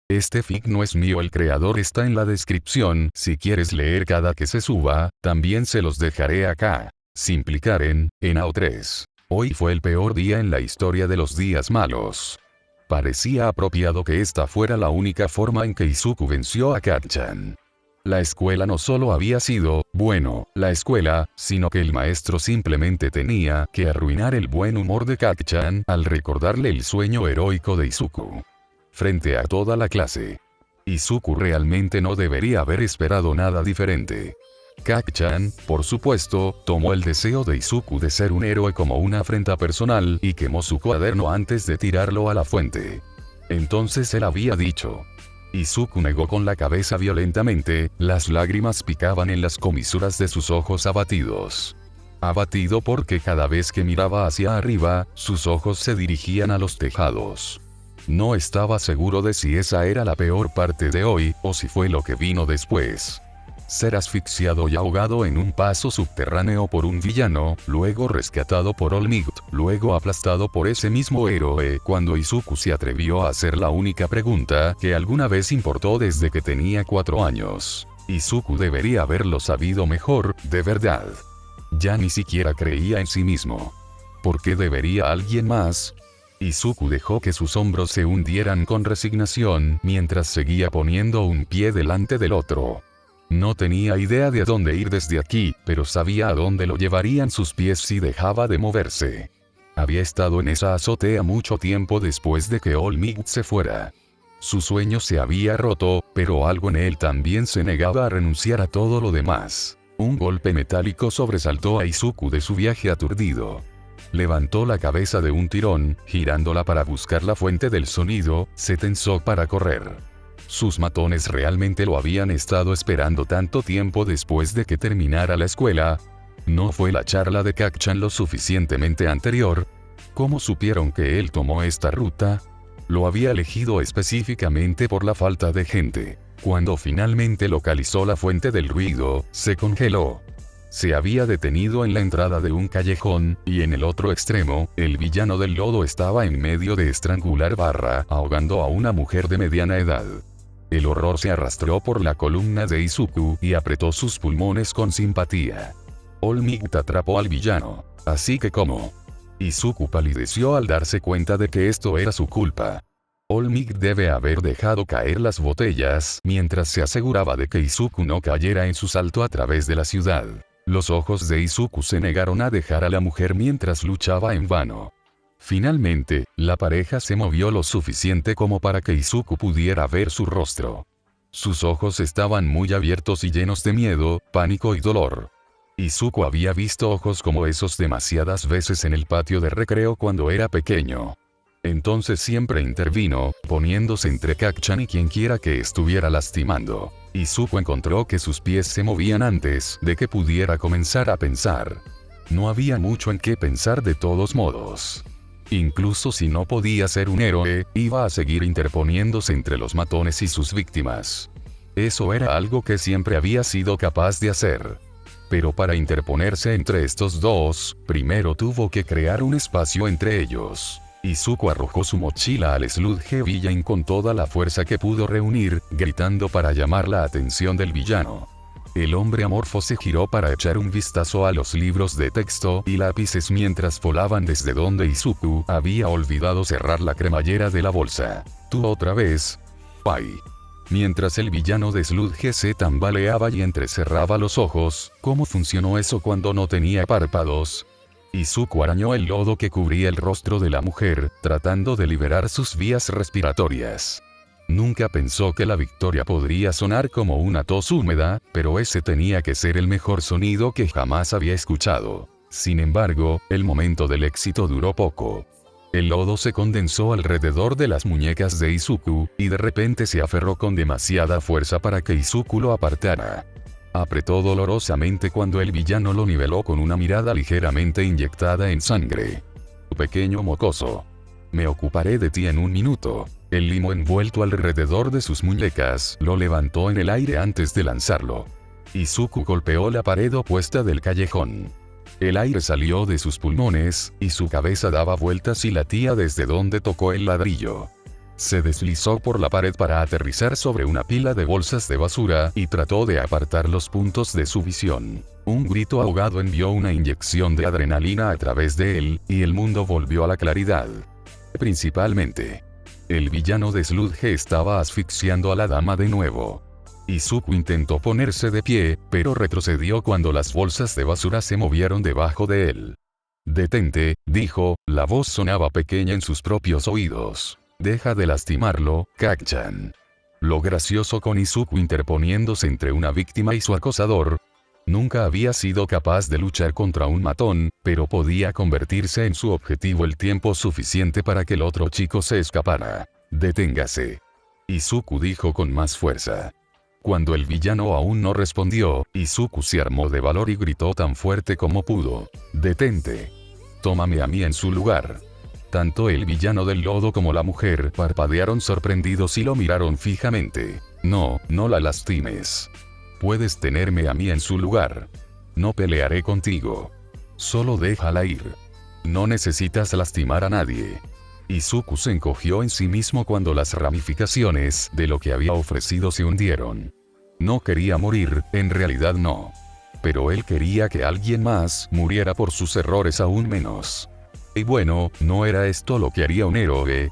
Este fic no es mío, el creador está en la descripción, si quieres leer cada que se suba, también se los dejaré acá. Simplicaren, en AO3. Hoy fue el peor día en la historia de los días malos. Parecía apropiado que esta fuera la única forma en que Izuku venció a Kacchan. La escuela no solo había sido, bueno, la escuela, sino que el maestro simplemente tenía que arruinar el buen humor de Kacchan al recordarle el sueño heroico de Izuku. Frente a toda la clase. Izuku realmente no debería haber esperado nada diferente. Kacchan, por supuesto, tomó el deseo de Izuku de ser un héroe como una afrenta personal y quemó su cuaderno antes de tirarlo a la fuente. Entonces él había dicho. Izuku negó con la cabeza violentamente, las lágrimas picaban en las comisuras de sus ojos abatidos. Abatido porque cada vez que miraba hacia arriba, sus ojos se dirigían a los tejados. No estaba seguro de si esa era la peor parte de hoy, o si fue lo que vino después. Ser asfixiado y ahogado en un paso subterráneo por un villano, luego rescatado por All Might, luego aplastado por ese mismo héroe cuando Izuku se atrevió a hacer la única pregunta que alguna vez importó desde que tenía 4 años. Izuku debería haberlo sabido mejor, de verdad. Ya ni siquiera creía en sí mismo. ¿Por qué debería alguien más? Izuku dejó que sus hombros se hundieran con resignación mientras seguía poniendo un pie delante del otro. No tenía idea de a dónde ir desde aquí, pero sabía a dónde lo llevarían sus pies si dejaba de moverse. Había estado en esa azotea mucho tiempo después de que All Might se fuera. Su sueño se había roto, pero algo en él también se negaba a renunciar a todo lo demás. Un golpe metálico sobresaltó a Izuku de su viaje aturdido. Levantó la cabeza de un tirón, girándola para buscar la fuente del sonido, se tensó para correr. Sus matones realmente lo habían estado esperando tanto tiempo después de que terminara la escuela. ¿No fue la charla de Kacchan lo suficientemente anterior? ¿Cómo supieron que él tomó esta ruta? Lo había elegido específicamente por la falta de gente. Cuando finalmente localizó la fuente del ruido, se congeló. Se había detenido en la entrada de un callejón, y en el otro extremo, el villano del lodo estaba en medio de estrangular ahogando a una mujer de mediana edad. El horror se arrastró por la columna de Izuku y apretó sus pulmones con simpatía. All Might atrapó al villano. Así que ¿cómo? Izuku palideció al darse cuenta de que esto era su culpa. All Might debe haber dejado caer las botellas mientras se aseguraba de que Izuku no cayera en su salto a través de la ciudad. Los ojos de Izuku se negaron a dejar a la mujer mientras luchaba en vano. Finalmente, la pareja se movió lo suficiente como para que Izuku pudiera ver su rostro. Sus ojos estaban muy abiertos y llenos de miedo, pánico y dolor. Izuku había visto ojos como esos demasiadas veces en el patio de recreo cuando era pequeño. Entonces siempre intervino, poniéndose entre Kacchan y quienquiera que estuviera lastimando. Izuku encontró que sus pies se movían antes de que pudiera comenzar a pensar. No había mucho en qué pensar de todos modos. Incluso si no podía ser un héroe, iba a seguir interponiéndose entre los matones y sus víctimas. Eso era algo que siempre había sido capaz de hacer. Pero para interponerse entre estos dos, primero tuvo que crear un espacio entre ellos. Izuku arrojó su mochila al Sludge Villain con toda la fuerza que pudo reunir, gritando para llamar la atención del villano. El hombre amorfo se giró para echar un vistazo a los libros de texto y lápices mientras volaban desde donde Izuku había olvidado cerrar la cremallera de la bolsa. ¿Tú otra vez? ¡Ay! Mientras el villano de Sludge se tambaleaba y entrecerraba los ojos, ¿cómo funcionó eso cuando no tenía párpados? Izuku arañó el lodo que cubría el rostro de la mujer, tratando de liberar sus vías respiratorias. Nunca pensó que la victoria podría sonar como una tos húmeda, pero ese tenía que ser el mejor sonido que jamás había escuchado. Sin embargo, el momento del éxito duró poco. El lodo se condensó alrededor de las muñecas de Izuku, y de repente se aferró con demasiada fuerza para que Izuku lo apartara. Apretó dolorosamente cuando el villano lo niveló con una mirada ligeramente inyectada en sangre. Pequeño mocoso. Me ocuparé de ti en un minuto. El limo envuelto alrededor de sus muñecas lo levantó en el aire antes de lanzarlo. Izuku golpeó la pared opuesta del callejón. El aire salió de sus pulmones, y su cabeza daba vueltas y latía desde donde tocó el ladrillo. Se deslizó por la pared para aterrizar sobre una pila de bolsas de basura y trató de apartar los puntos de su visión. Un grito ahogado envió una inyección de adrenalina a través de él, y el mundo volvió a la claridad. Principalmente, el villano de Sludge estaba asfixiando a la dama de nuevo. Izuku intentó ponerse de pie, pero retrocedió cuando las bolsas de basura se movieron debajo de él. «Detente», dijo, la voz sonaba pequeña en sus propios oídos. «Deja de lastimarlo, Kacchan». Lo gracioso con Izuku interponiéndose entre una víctima y su acosador. Nunca había sido capaz de luchar contra un matón, pero podía convertirse en su objetivo el tiempo suficiente para que el otro chico se escapara. «Deténgase», Izuku dijo con más fuerza. Cuando el villano aún no respondió, Izuku se armó de valor y gritó tan fuerte como pudo. «Detente. Tómame a mí en su lugar». Tanto el villano del lodo como la mujer parpadearon sorprendidos y lo miraron fijamente. «No, no la lastimes. Puedes tenerme a mí en su lugar. No pelearé contigo. Solo déjala ir. No necesitas lastimar a nadie». Izuku se encogió en sí mismo cuando las ramificaciones de lo que había ofrecido se hundieron. No quería morir, en realidad no. Pero él quería que alguien más muriera por sus errores aún menos. Y bueno, ¿no era esto lo que haría un héroe?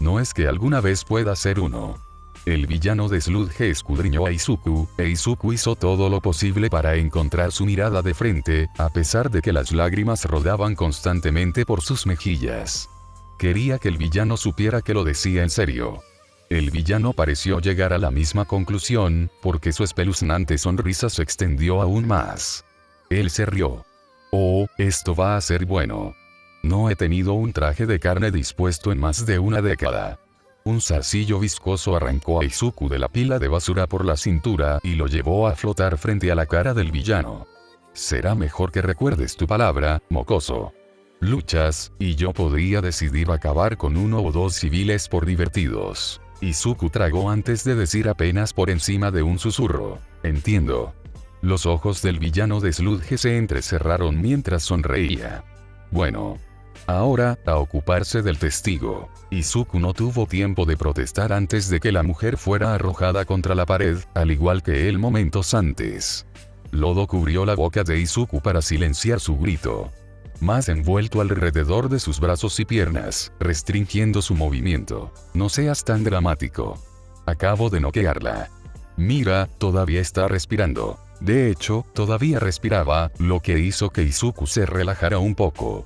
No es que alguna vez pueda ser uno. El villano de Sludge escudriñó a Izuku, e Izuku hizo todo lo posible para encontrar su mirada de frente, a pesar de que las lágrimas rodaban constantemente por sus mejillas. Quería que el villano supiera que lo decía en serio. El villano pareció llegar a la misma conclusión, porque su espeluznante sonrisa se extendió aún más. Él se rió. «Oh, esto va a ser bueno. No he tenido un traje de carne dispuesto en más de una década». Un zarcillo viscoso arrancó a Izuku de la pila de basura por la cintura y lo llevó a flotar frente a la cara del villano. «Será mejor que recuerdes tu palabra, mocoso. Luchas, y yo podría decidir acabar con 1 o 2 civiles por divertidos». Izuku tragó antes de decir apenas por encima de un susurro. «Entiendo». Los ojos del villano de Sludge se entrecerraron mientras sonreía. «Bueno. Ahora, a ocuparse del testigo». Izuku no tuvo tiempo de protestar antes de que la mujer fuera arrojada contra la pared, al igual que él momentos antes. Lodo cubrió la boca de Izuku para silenciar su grito. Más envuelto alrededor de sus brazos y piernas, restringiendo su movimiento. «No seas tan dramático. Acabo de noquearla. Mira, todavía está respirando». De hecho, todavía respiraba, lo que hizo que Izuku se relajara un poco.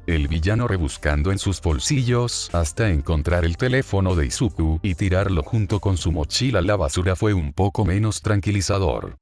El villano rebuscando en sus bolsillos hasta encontrar el teléfono de Izuku y tirarlo junto con su mochila a la basura fue un poco menos tranquilizador.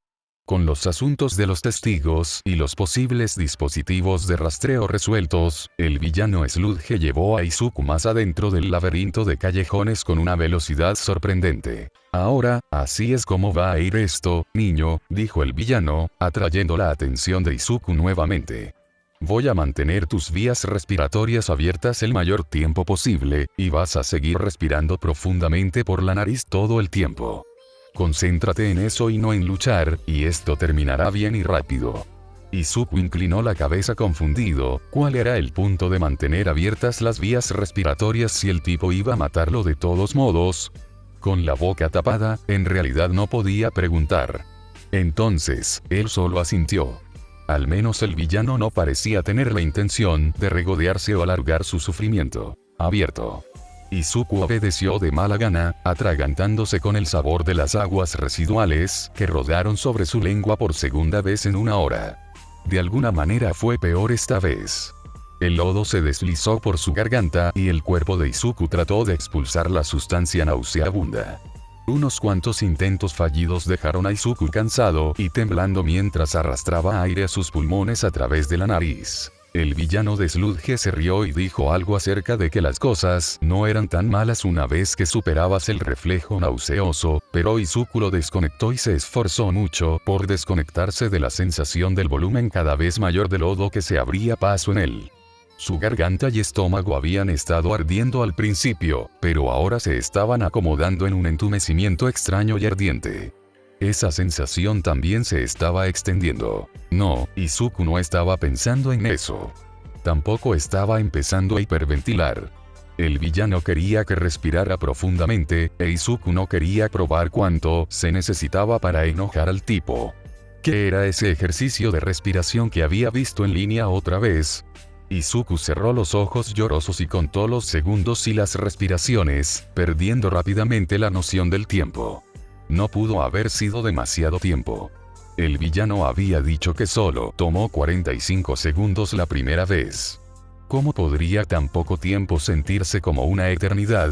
Con los asuntos de los testigos y los posibles dispositivos de rastreo resueltos, el villano Sludge llevó a Izuku más adentro del laberinto de callejones con una velocidad sorprendente. «Ahora, así es como va a ir esto, niño», dijo el villano, atrayendo la atención de Izuku nuevamente. «Voy a mantener tus vías respiratorias abiertas el mayor tiempo posible, y vas a seguir respirando profundamente por la nariz todo el tiempo. Concéntrate en eso y no en luchar, y esto terminará bien y rápido». Izuku inclinó la cabeza confundido. ¿Cuál era el punto de mantener abiertas las vías respiratorias si el tipo iba a matarlo de todos modos? Con la boca tapada, en realidad no podía preguntar. Entonces, él solo asintió. Al menos el villano no parecía tener la intención de regodearse o alargar su sufrimiento. «Abierto». Izuku obedeció de mala gana, atragantándose con el sabor de las aguas residuales que rodaron sobre su lengua por segunda vez en 1 hora. De alguna manera fue peor esta vez. El lodo se deslizó por su garganta y el cuerpo de Izuku trató de expulsar la sustancia nauseabunda. Unos cuantos intentos fallidos dejaron a Izuku cansado y temblando mientras arrastraba aire a sus pulmones a través de la nariz. El villano de Sludge se rió y dijo algo acerca de que las cosas no eran tan malas una vez que superabas el reflejo nauseoso, pero Izuku lo desconectó y se esforzó mucho por desconectarse de la sensación del volumen cada vez mayor de lodo que se abría paso en él. Su garganta y estómago habían estado ardiendo al principio, pero ahora se estaban acomodando en un entumecimiento extraño y ardiente. Esa sensación también se estaba extendiendo. No, Izuku no estaba pensando en eso. Tampoco estaba empezando a hiperventilar. El villano quería que respirara profundamente, e Izuku no quería probar cuánto se necesitaba para enojar al tipo. ¿Qué era ese ejercicio de respiración que había visto en línea otra vez? Izuku cerró los ojos llorosos y contó los segundos y las respiraciones, perdiendo rápidamente la noción del tiempo. No pudo haber sido demasiado tiempo. El villano había dicho que solo tomó 45 segundos la primera vez. ¿Cómo podría tan poco tiempo sentirse como una eternidad?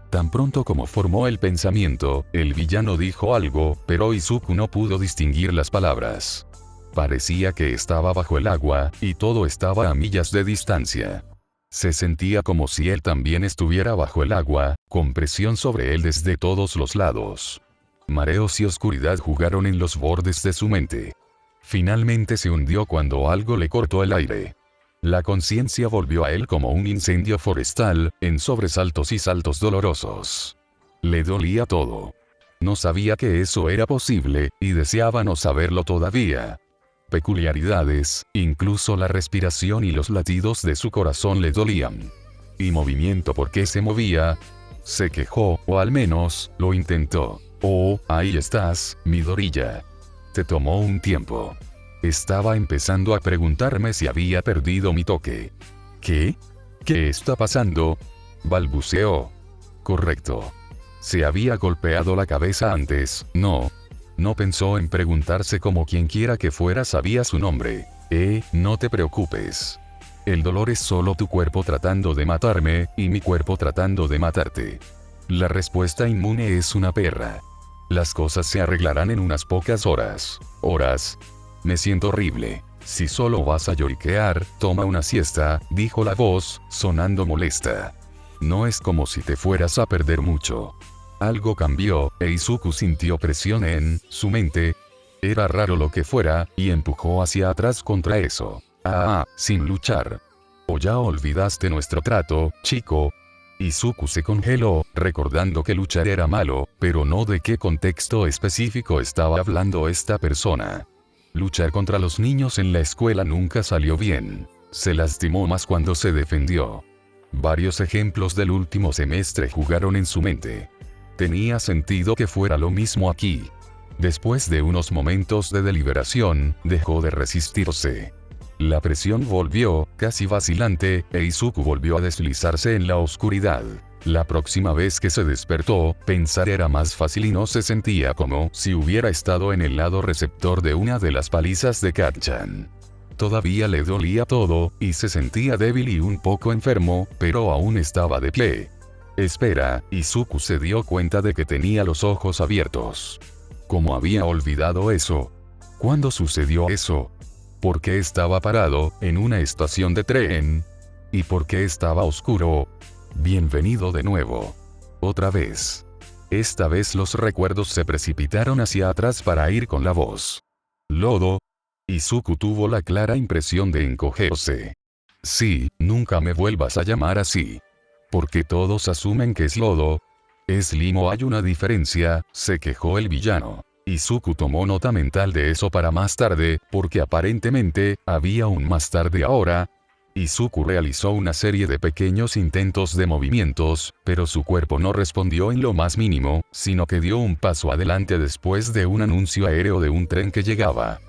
Tan pronto como formó el pensamiento, el villano dijo algo, pero Izuku no pudo distinguir las palabras. Parecía que estaba bajo el agua, y todo estaba a millas de distancia. Se sentía como si él también estuviera bajo el agua, con presión sobre él desde todos los lados. Mareos y oscuridad jugaron en los bordes de su mente. Finalmente se hundió cuando algo le cortó el aire. La conciencia volvió a él como un incendio forestal, en sobresaltos y saltos dolorosos. Le dolía todo. No sabía que eso era posible, y deseaba no saberlo todavía. Peculiaridades, incluso la respiración y los latidos de su corazón le dolían. ¿Y movimiento por qué se movía? Se quejó, o al menos, lo intentó. Oh, ahí estás, Midoriya. Te tomó un tiempo. Estaba empezando a preguntarme si había perdido mi toque. ¿Qué? ¿Qué está pasando? Balbuceó. Correcto. Se había golpeado la cabeza antes, ¿no? No pensó en preguntarse como quienquiera que fuera sabía su nombre. No te preocupes. El dolor es solo tu cuerpo tratando de matarme, y mi cuerpo tratando de matarte. La respuesta inmune es una perra. Las cosas se arreglarán en unas pocas horas. ¿Horas? Me siento horrible. Si solo vas a lloriquear, toma una siesta, dijo la voz, sonando molesta. No es como si te fueras a perder mucho. Algo cambió, e Izuku sintió presión en su mente. Era raro lo que fuera, y empujó hacia atrás contra eso. Sin luchar. ¿O ya olvidaste nuestro trato, chico? Izuku se congeló, recordando que luchar era malo, pero no de qué contexto específico estaba hablando esta persona. Luchar contra los niños en la escuela nunca salió bien. Se lastimó más cuando se defendió. Varios ejemplos del último semestre jugaron en su mente. Tenía sentido que fuera lo mismo aquí. Después de unos momentos de deliberación, dejó de resistirse. La presión volvió, casi vacilante, e Izuku volvió a deslizarse en la oscuridad. La próxima vez que se despertó, pensar era más fácil y no se sentía como si hubiera estado en el lado receptor de una de las palizas de Kacchan. Todavía le dolía todo, y se sentía débil y un poco enfermo, pero aún estaba de pie. Espera, Izuku se dio cuenta de que tenía los ojos abiertos. ¿Cómo había olvidado eso? ¿Cuándo sucedió eso? ¿Por qué estaba parado en una estación de tren? ¿Y por qué estaba oscuro? Bienvenido de nuevo. Otra vez. Esta vez los recuerdos se precipitaron hacia atrás para ir con la voz. ¿Lodo? Izuku tuvo la clara impresión de encogerse. Sí, nunca me vuelvas a llamar así. Porque todos asumen que es lodo. Es limo, hay una diferencia, se quejó el villano. Izuku tomó nota mental de eso para más tarde, porque aparentemente, había un más tarde ahora. Izuku realizó una serie de pequeños intentos de movimientos, pero su cuerpo no respondió en lo más mínimo, sino que dio un paso adelante después de un anuncio aéreo de un tren que llegaba.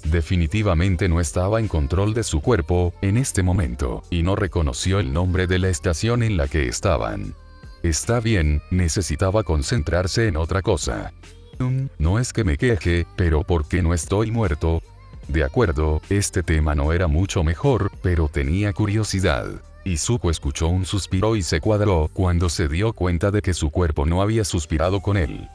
Definitivamente no estaba en control de su cuerpo, en este momento, y no reconoció el nombre de la estación en la que estaban. Está bien, necesitaba concentrarse en otra cosa. No es que me queje, pero ¿por qué no estoy muerto? De acuerdo, este tema no era mucho mejor, pero tenía curiosidad. Izuku escuchó un suspiro y se cuadró cuando se dio cuenta de que su cuerpo no había suspirado con él.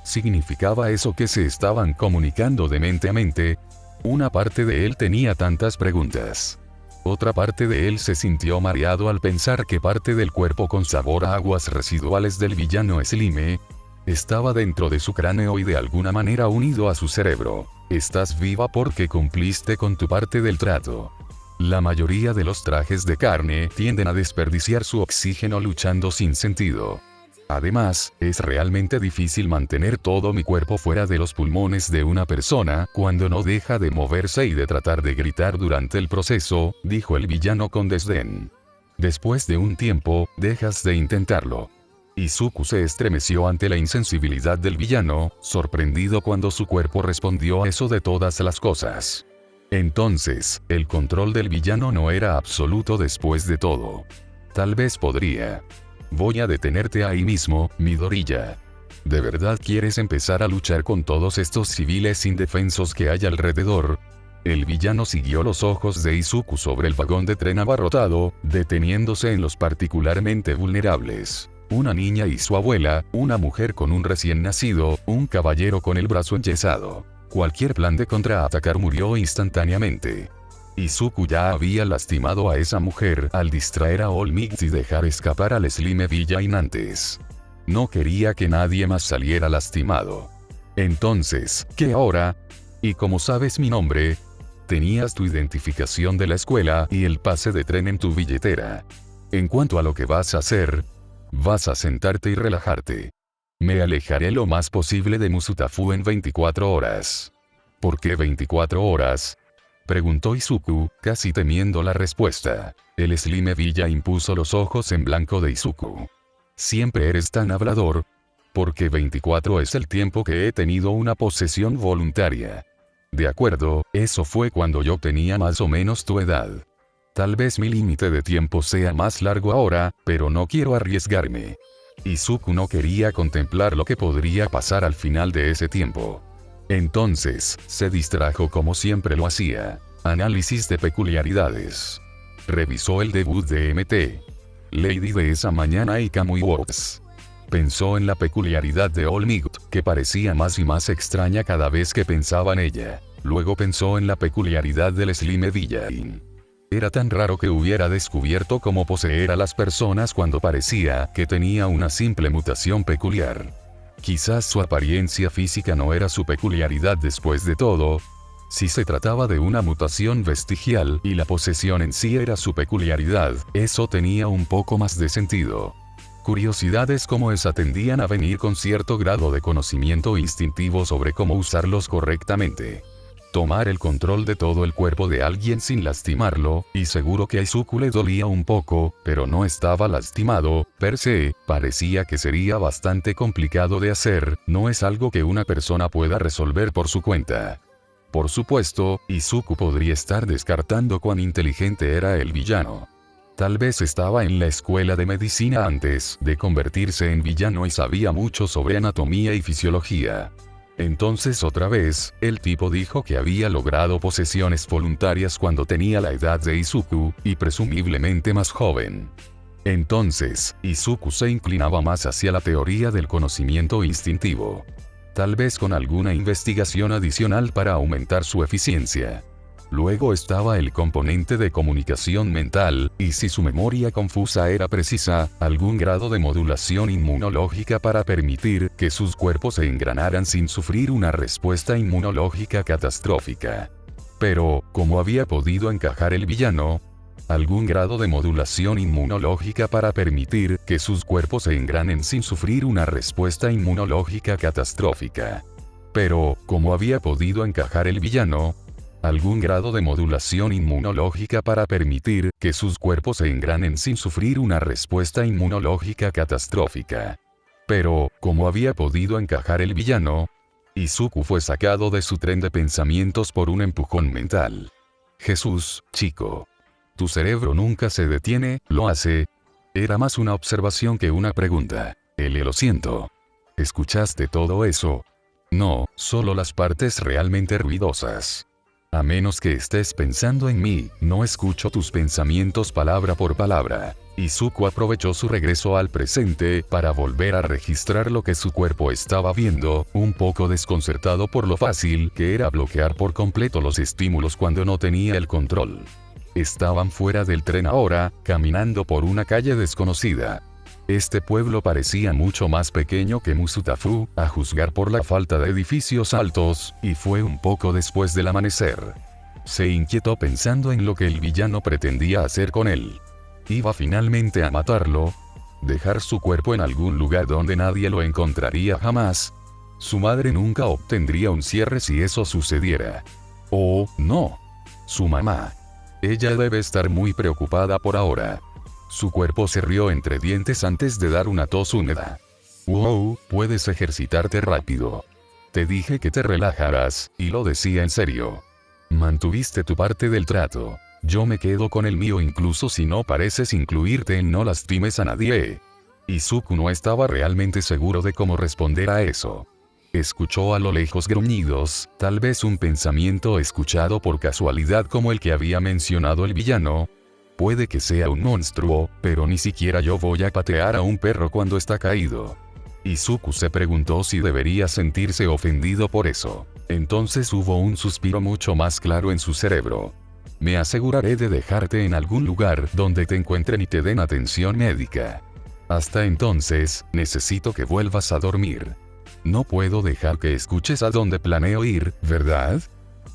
¿Significaba eso que se estaban comunicando de mente a mente? Una parte de él tenía tantas preguntas. Otra parte de él se sintió mareado al pensar que parte del cuerpo con sabor a aguas residuales del villano Slime estaba dentro de su cráneo y de alguna manera unido a su cerebro. Estás viva porque cumpliste con tu parte del trato. La mayoría de los trajes de carne tienden a desperdiciar su oxígeno luchando sin sentido. Además, es realmente difícil mantener todo mi cuerpo fuera de los pulmones de una persona cuando no deja de moverse y de tratar de gritar durante el proceso, dijo el villano con desdén. Después de un tiempo, dejas de intentarlo. Izuku se estremeció ante la insensibilidad del villano, sorprendido cuando su cuerpo respondió a eso de todas las cosas. Entonces, el control del villano no era absoluto después de todo. Tal vez podría. Voy a detenerte ahí mismo, Midoriya. ¿De verdad quieres empezar a luchar con todos estos civiles indefensos que hay alrededor? El villano siguió los ojos de Izuku sobre el vagón de tren abarrotado, deteniéndose en los particularmente vulnerables. Una niña y su abuela, una mujer con un recién nacido, un caballero con el brazo enyesado. Cualquier plan de contraatacar murió instantáneamente. Izuku ya había lastimado a esa mujer al distraer a All Might y dejar escapar al Slime Villain antes. No quería que nadie más saliera lastimado. Entonces, ¿qué ahora? Y como sabes mi nombre, tenías tu identificación de la escuela y el pase de tren en tu billetera. En cuanto a lo que vas a hacer, vas a sentarte y relajarte. Me alejaré lo más posible de Musutafu en 24 horas. ¿Por qué 24 horas? Preguntó Izuku, casi temiendo la respuesta. El Slime Villain puso los ojos en blanco de Izuku. Siempre eres tan hablador. Porque 24 es el tiempo que he tenido una posesión voluntaria. De acuerdo, eso fue cuando yo tenía más o menos tu edad. Tal vez mi límite de tiempo sea más largo ahora, pero no quiero arriesgarme. Izuku no quería contemplar lo que podría pasar al final de ese tiempo. Entonces, se distrajo como siempre lo hacía. Análisis de peculiaridades. Revisó el debut de MT. Lady de esa mañana y Kamui Works. Pensó en la peculiaridad de All Might, que parecía más y más extraña cada vez que pensaba en ella. Luego pensó en la peculiaridad del Slime Villain. Era tan raro que hubiera descubierto cómo poseer a las personas cuando parecía que tenía una simple mutación peculiar. Quizás su apariencia física no era su peculiaridad después de todo. Si se trataba de una mutación vestigial y la posesión en sí era su peculiaridad, eso tenía un poco más de sentido. Curiosidades como esa tendían a venir con cierto grado de conocimiento instintivo sobre cómo usarlos correctamente. Tomar el control de todo el cuerpo de alguien sin lastimarlo, y seguro que a Izuku le dolía un poco, pero no estaba lastimado, per se, parecía que sería bastante complicado de hacer, no es algo que una persona pueda resolver por su cuenta. Por supuesto, Izuku podría estar descartando cuán inteligente era el villano. Tal vez estaba en la escuela de medicina antes de convertirse en villano y sabía mucho sobre anatomía y fisiología. Entonces otra vez, el tipo dijo que había logrado posesiones voluntarias cuando tenía la edad de Izuku, y presumiblemente más joven. Entonces, Izuku se inclinaba más hacia la teoría del conocimiento instintivo. Tal vez con alguna investigación adicional para aumentar su eficiencia. Luego estaba el componente de comunicación mental, y si su memoria confusa era precisa, algún grado de modulación inmunológica para permitir que sus cuerpos se engranaran sin sufrir una respuesta inmunológica catastrófica. Pero, ¿cómo había podido encajar el villano? Algún grado de modulación inmunológica para permitir que sus cuerpos se engranen sin sufrir una respuesta inmunológica catastrófica. Pero, ¿cómo había podido encajar el villano? Algún grado de modulación inmunológica para permitir que sus cuerpos se engranen sin sufrir una respuesta inmunológica catastrófica. Pero, ¿cómo había podido encajar el villano? Izuku fue sacado de su tren de pensamientos por un empujón mental. Jesús, chico. Tu cerebro nunca se detiene, ¿lo hace? Era más una observación que una pregunta. Lo siento. ¿Escuchaste todo eso? No, solo las partes realmente ruidosas. A menos que estés pensando en mí, no escucho tus pensamientos palabra por palabra. Izuku aprovechó su regreso al presente para volver a registrar lo que su cuerpo estaba viendo, un poco desconcertado por lo fácil que era bloquear por completo los estímulos cuando no tenía el control. Estaban fuera del tren ahora, caminando por una calle desconocida. Este pueblo parecía mucho más pequeño que Musutafu, a juzgar por la falta de edificios altos, y fue un poco después del amanecer. Se inquietó pensando en lo que el villano pretendía hacer con él. ¿Iba finalmente a matarlo? ¿Dejar su cuerpo en algún lugar donde nadie lo encontraría jamás? Su madre nunca obtendría un cierre si eso sucediera. Oh, no. Su mamá. Ella debe estar muy preocupada por ahora. Su cuerpo se rió entre dientes antes de dar una tos húmeda. Wow, puedes ejercitarte rápido. Te dije que te relajaras, y lo decía en serio. Mantuviste tu parte del trato. Yo me quedo con el mío incluso si no pareces incluirte en no lastimes a nadie. Izuku no estaba realmente seguro de cómo responder a eso. Escuchó a lo lejos gruñidos, tal vez un pensamiento escuchado por casualidad como el que había mencionado el villano. Puede que sea un monstruo, pero ni siquiera yo voy a patear a un perro cuando está caído. Izuku se preguntó si debería sentirse ofendido por eso. Entonces hubo un suspiro mucho más claro en su cerebro. Me aseguraré de dejarte en algún lugar donde te encuentren y te den atención médica. Hasta entonces, necesito que vuelvas a dormir. No puedo dejar que escuches a dónde planeo ir, ¿verdad?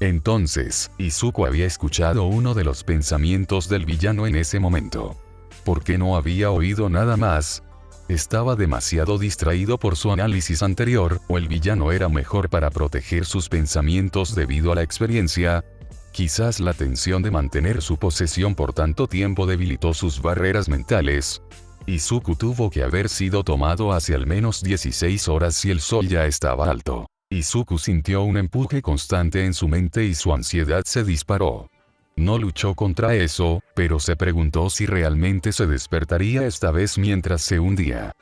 Entonces, Izuku había escuchado uno de los pensamientos del villano en ese momento. ¿Por qué no había oído nada más? ¿Estaba demasiado distraído por su análisis anterior, o el villano era mejor para proteger sus pensamientos debido a la experiencia? Quizás la tensión de mantener su posesión por tanto tiempo debilitó sus barreras mentales. Izuku tuvo que haber sido tomado hace al menos 16 horas si el sol ya estaba alto. Izuku sintió un empuje constante en su mente y su ansiedad se disparó. No luchó contra eso, pero se preguntó si realmente se despertaría esta vez mientras se hundía.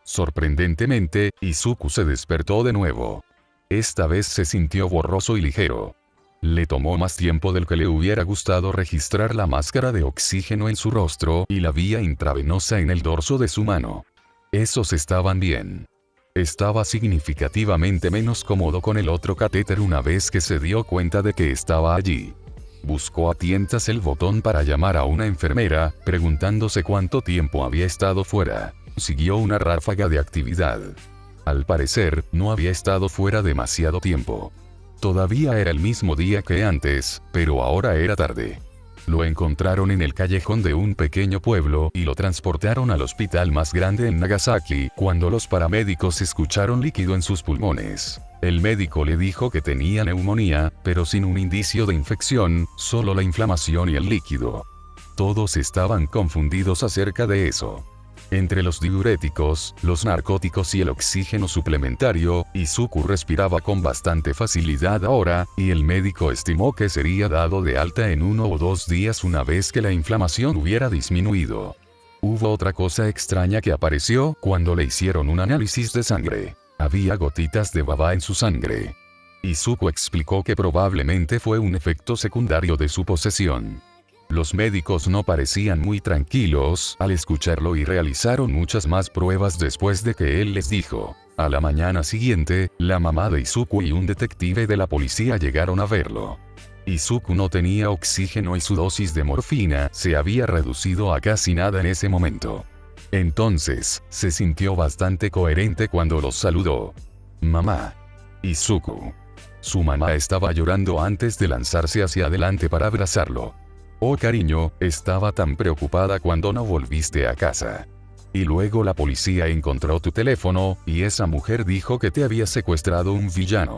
Sorprendentemente, Izuku se despertó de nuevo. Esta vez se sintió borroso y ligero. Le tomó más tiempo del que le hubiera gustado registrar la máscara de oxígeno en su rostro y la vía intravenosa en el dorso de su mano. Esos estaban bien. Estaba significativamente menos cómodo con el otro catéter una vez que se dio cuenta de que estaba allí. Buscó a tientas el botón para llamar a una enfermera, preguntándose cuánto tiempo había estado fuera. Siguió una ráfaga de actividad. Al parecer, no había estado fuera demasiado tiempo. Todavía era el mismo día que antes, pero ahora era tarde. Lo encontraron en el callejón de un pequeño pueblo y lo transportaron al hospital más grande en Nagasaki cuando los paramédicos escucharon líquido en sus pulmones. El médico le dijo que tenía neumonía, pero sin un indicio de infección, solo la inflamación y el líquido. Todos estaban confundidos acerca de eso. Entre los diuréticos, los narcóticos y el oxígeno suplementario, Izuku respiraba con bastante facilidad ahora, y el médico estimó que sería dado de alta en 1 o 2 días una vez que la inflamación hubiera disminuido. Hubo otra cosa extraña que apareció cuando le hicieron un análisis de sangre. Había gotitas de baba en su sangre. Izuku explicó que probablemente fue un efecto secundario de su posesión. Los médicos no parecían muy tranquilos al escucharlo y realizaron muchas más pruebas después de que él les dijo. A la mañana siguiente, la mamá de Izuku y un detective de la policía llegaron a verlo. Izuku no tenía oxígeno y su dosis de morfina se había reducido a casi nada en ese momento. Entonces, se sintió bastante coherente cuando los saludó. Mamá. Izuku. Su mamá estaba llorando antes de lanzarse hacia adelante para abrazarlo. Oh cariño, estaba tan preocupada cuando no volviste a casa. Y luego la policía encontró tu teléfono, y esa mujer dijo que te había secuestrado un villano.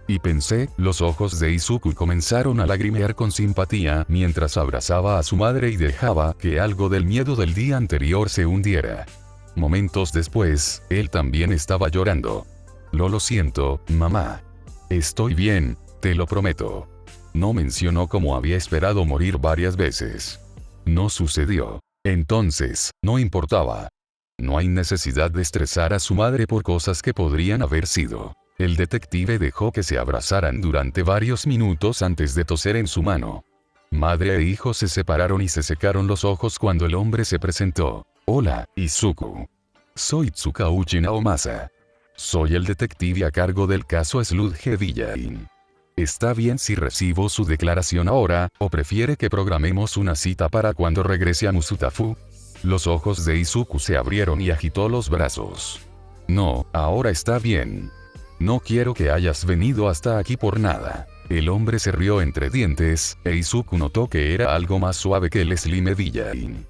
Y pensé, los ojos de Izuku comenzaron a lagrimear con simpatía mientras abrazaba a su madre y dejaba que algo del miedo del día anterior se hundiera. Momentos después, él también estaba llorando. Lo siento, mamá. Estoy bien, te lo prometo. No mencionó cómo había esperado morir varias veces. No sucedió. Entonces, no importaba. No hay necesidad de estresar a su madre por cosas que podrían haber sido. El detective dejó que se abrazaran durante varios minutos antes de toser en su mano. Madre e hijo se separaron y se secaron los ojos cuando el hombre se presentó. Hola, Izuku. Soy Tsukauchi Naomasa. Soy el detective a cargo del caso Sludge Villain. ¿Está bien si recibo su declaración ahora, o prefiere que programemos una cita para cuando regrese a Musutafu? Los ojos de Izuku se abrieron y agitó los brazos. No, ahora está bien. No quiero que hayas venido hasta aquí por nada. El hombre se rió entre dientes, e Izuku notó que era algo más suave que el Slime Villain.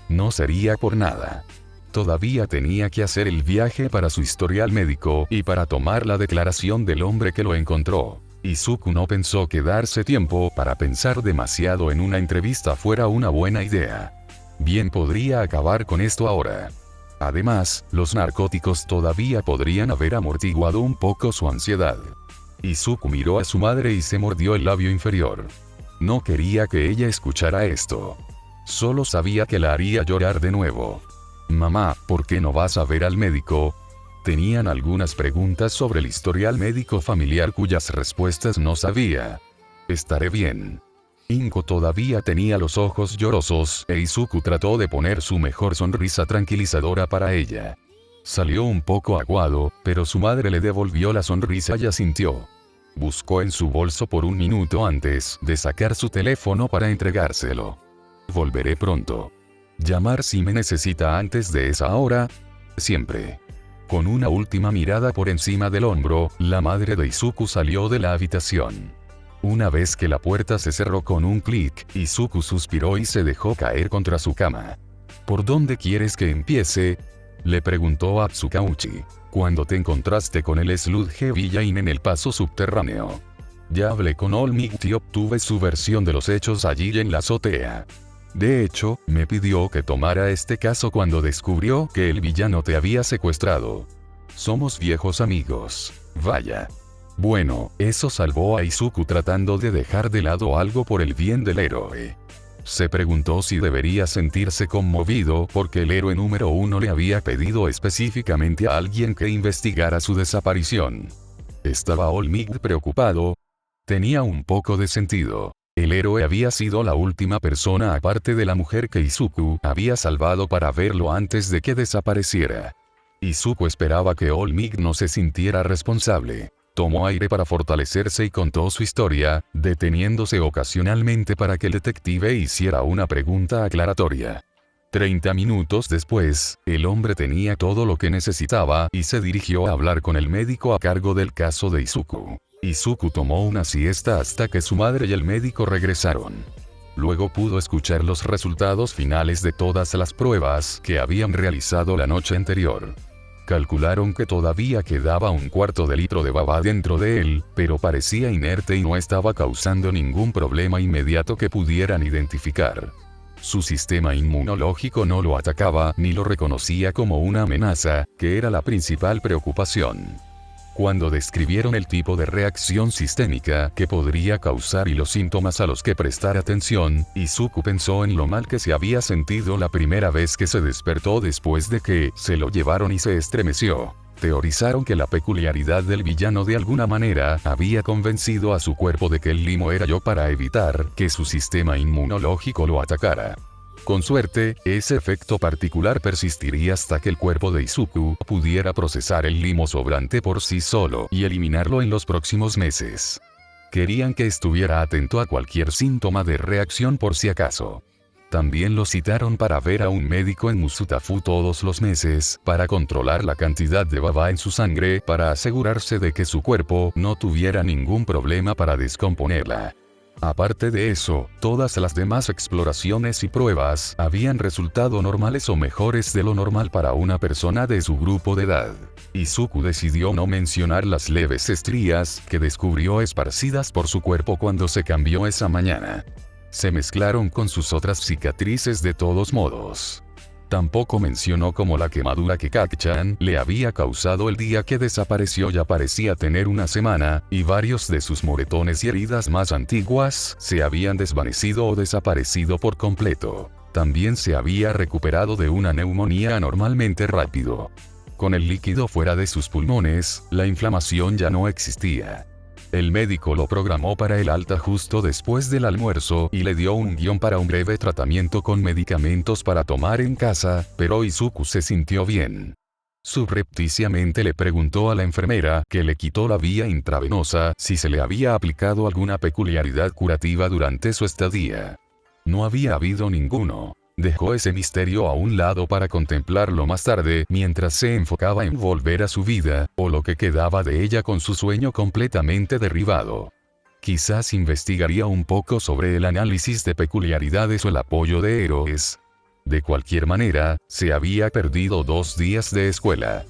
No sería por nada. Todavía tenía que hacer el viaje para su historial médico y para tomar la declaración del hombre que lo encontró. Izuku no pensó que darse tiempo para pensar demasiado en una entrevista fuera una buena idea. Bien podría acabar con esto ahora. Además, los narcóticos todavía podrían haber amortiguado un poco su ansiedad. Izuku miró a su madre y se mordió el labio inferior. No quería que ella escuchara esto. Solo sabía que la haría llorar de nuevo. Mamá, ¿por qué no vas a ver al médico? Tenían algunas preguntas sobre el historial médico familiar cuyas respuestas no sabía. Estaré bien. Inko todavía tenía los ojos llorosos e Izuku trató de poner su mejor sonrisa tranquilizadora para ella. Salió un poco aguado, pero su madre le devolvió la sonrisa y asintió. Buscó en su bolso por un minuto antes de sacar su teléfono para entregárselo. Volveré pronto. Llamar si me necesita antes de esa hora. Siempre. Con una última mirada por encima del hombro, la madre de Izuku salió de la habitación. Una vez que la puerta se cerró con un clic, Izuku suspiró y se dejó caer contra su cama. ¿Por dónde quieres que empiece?, le preguntó a Tsukauchi, cuando te encontraste con el Sludge Villain en el paso subterráneo. Ya hablé con All-Might y obtuve su versión de los hechos allí en la azotea. De hecho, me pidió que tomara este caso cuando descubrió que el villano te había secuestrado. Somos viejos amigos. Vaya. Bueno, eso salvó a Izuku tratando de dejar de lado algo por el bien del héroe. Se preguntó si debería sentirse conmovido porque el héroe número 1 le había pedido específicamente a alguien que investigara su desaparición. ¿Estaba All-Might preocupado? Tenía un poco de sentido. El héroe había sido la última persona aparte de la mujer que Izuku había salvado para verlo antes de que desapareciera. Izuku esperaba que All-Might no se sintiera responsable. Tomó aire para fortalecerse y contó su historia, deteniéndose ocasionalmente para que el detective hiciera una pregunta aclaratoria. 30 minutos después, el hombre tenía todo lo que necesitaba y se dirigió a hablar con el médico a cargo del caso de Izuku. Izuku tomó una siesta hasta que su madre y el médico regresaron. Luego pudo escuchar los resultados finales de todas las pruebas que habían realizado la noche anterior. Calcularon que todavía quedaba un cuarto de litro de baba dentro de él, pero parecía inerte y no estaba causando ningún problema inmediato que pudieran identificar. Su sistema inmunológico no lo atacaba ni lo reconocía como una amenaza, que era la principal preocupación. Cuando describieron el tipo de reacción sistémica que podría causar y los síntomas a los que prestar atención, Izuku pensó en lo mal que se había sentido la primera vez que se despertó después de que se lo llevaron y se estremeció. Teorizaron que la peculiaridad del villano de alguna manera había convencido a su cuerpo de que el limo era yo para evitar que su sistema inmunológico lo atacara. Con suerte, ese efecto particular persistiría hasta que el cuerpo de Izuku pudiera procesar el limo sobrante por sí solo y eliminarlo en los próximos meses. Querían que estuviera atento a cualquier síntoma de reacción por si acaso. También lo citaron para ver a un médico en Musutafu todos los meses para controlar la cantidad de baba en su sangre para asegurarse de que su cuerpo no tuviera ningún problema para descomponerla. Aparte de eso, todas las demás exploraciones y pruebas habían resultado normales o mejores de lo normal para una persona de su grupo de edad. Izuku decidió no mencionar las leves estrías que descubrió esparcidas por su cuerpo cuando se cambió esa mañana. Se mezclaron con sus otras cicatrices de todos modos. Tampoco mencionó cómo la quemadura que Kak-chan le había causado el día que desapareció ya parecía tener una semana, y varios de sus moretones y heridas más antiguas se habían desvanecido o desaparecido por completo. También se había recuperado de una neumonía anormalmente rápido. Con el líquido fuera de sus pulmones, la inflamación ya no existía. El médico lo programó para el alta justo después del almuerzo y le dio un guión para un breve tratamiento con medicamentos para tomar en casa, pero Izuku se sintió bien. Subrepticiamente le preguntó a la enfermera que le quitó la vía intravenosa si se le había aplicado alguna peculiaridad curativa durante su estadía. No había habido ninguno. Dejó ese misterio a un lado para contemplarlo más tarde mientras se enfocaba en volver a su vida, o lo que quedaba de ella con su sueño completamente derribado. Quizás investigaría un poco sobre el análisis de peculiaridades o el apoyo de héroes. De cualquier manera, se había perdido 2 días de escuela.